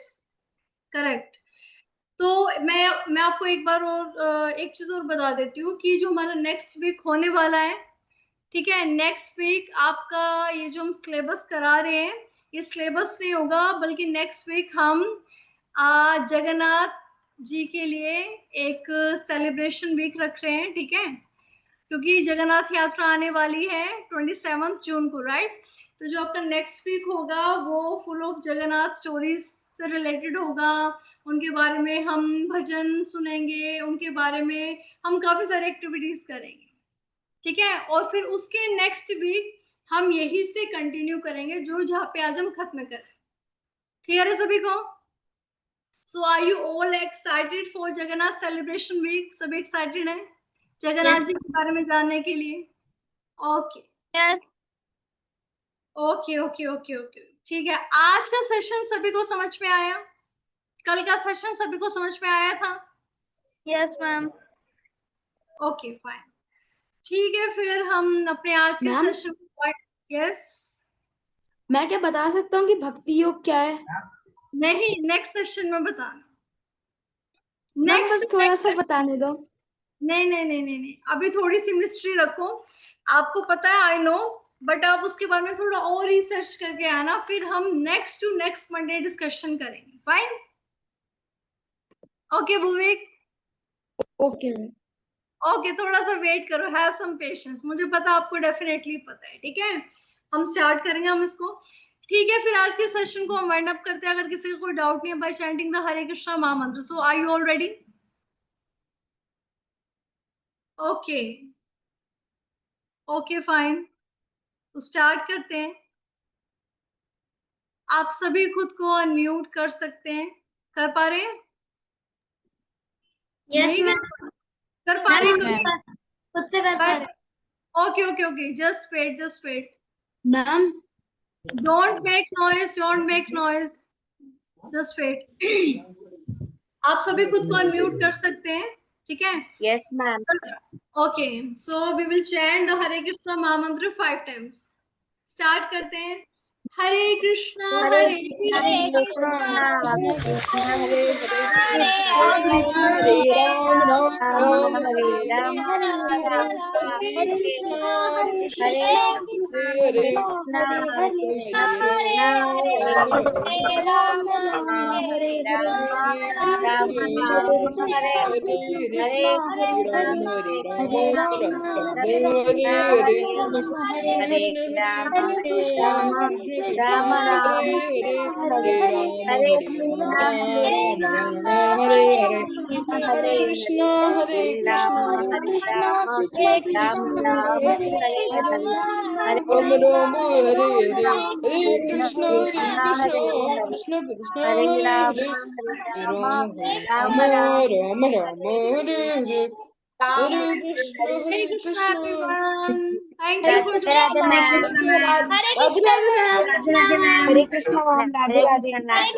correct. तो मैं आपको एक बार और एक चीज और बता देती हूँ कि जो हमारा नेक्स्ट वीक होने वाला है, ठीक है, नेक्स्ट वीक आपका ये जो हम सिलेबस करा रहे हैं ये सिलेबस नहीं होगा, बल्कि नेक्स्ट वीक हम जगन्नाथ जी के लिए एक सेलिब्रेशन वीक रख रहे हैं। ठीक है, क्योंकि जगन्नाथ यात्रा आने वाली है 27 जून को, राइट। तो जो आपका नेक्स्ट वीक होगा वो फुल ऑफ जगन्नाथ स्टोरीज से रिलेटेड होगा, उनके बारे में हम भजन सुनेंगे, उनके बारे में हम काफी सारी एक्टिविटीज करेंगे। ठीक है, और फिर उसके नेक्स्ट वीक हम यही से कंटिन्यू करेंगे जो जहाँ पे आज हम खत्म कर। क्लियर है सभी को? So are you all excited for Jagannath celebration week? सभी एक्साइटेड है जगन्नाथ जी के बारे में जानने के लिए? Okay yes okay okay okay okay, ठीक है। आज का सेशन सभी को समझ में आया? कल का सेशन सभी को समझ में आया था? Yes ma'am. ओके फाइन, ठीक है, फिर हम अपने आज के मैम? सेशन को, यस मैं क्या बता सकता हूँ कि भक्ति योग क्या है? नहीं, नेक्स्ट सेशन में बताना। मैम बस थोड़ा सा बताने दो। नहीं नहीं नहीं नहीं नहीं, अभी थोड़ी सी मिस्ट्री रखो। आपको पता है, आई नो, बट आप उसके बारे में थोड़ा और रिसर्च करके आना, फिर हम next to next Monday discussion करेंगे। Fine, okay Bhuvik? Okay okay, थोड़ा सा वेट करो, हैव सम पेशेंस, मुझे पता आपको डेफिनेटली पता है। ठीक है, हम स्टार्ट करेंगे हम इसको। ठीक है, फिर आज के सेशन को हम वाइंड अप करते हैं। अगर किसी का कोई डाउट नहीं है, by chanting the Hare Krishna mahamantra. So are you all ready? Okay okay fine, तो स्टार्ट करते हैं। आप सभी खुद को अनम्यूट कर सकते हैं, कर पा रहे हैं? यस नहीं मैम। कर पा रहे हैं? खुद से कर पा रहे। Okay okay okay, just wait just wait, ma'am. Don't make noise, don't make noise, just wait. आप सभी खुद को अनम्यूट कर सकते हैं, ठीक है? Yes ma'am. Okay, so we will chant the Hare Krishna mahamantra 5 times. Start करते हैं। Hare Krishna Hare Krishna Hare Krishna Hare Hare Ram Ram Hare Ram Hare Krishna Hare Krishna Krishna Hare Ram Hare Ram Ram Hare Krishna Hare Krishna Hare Ram Ram Ram Hare Hare Hare Krishna Krishna Krishna Hare Hare Ram Ram Ram Hare Hare Hare Krishna Hare Krishna Krishna. Everyone, thank you for Radhe joining. Ma'am. Radhe Radhe ma'am. Hare Krishna ma'am. Hare Krishna ma'am. Radhe Radhe.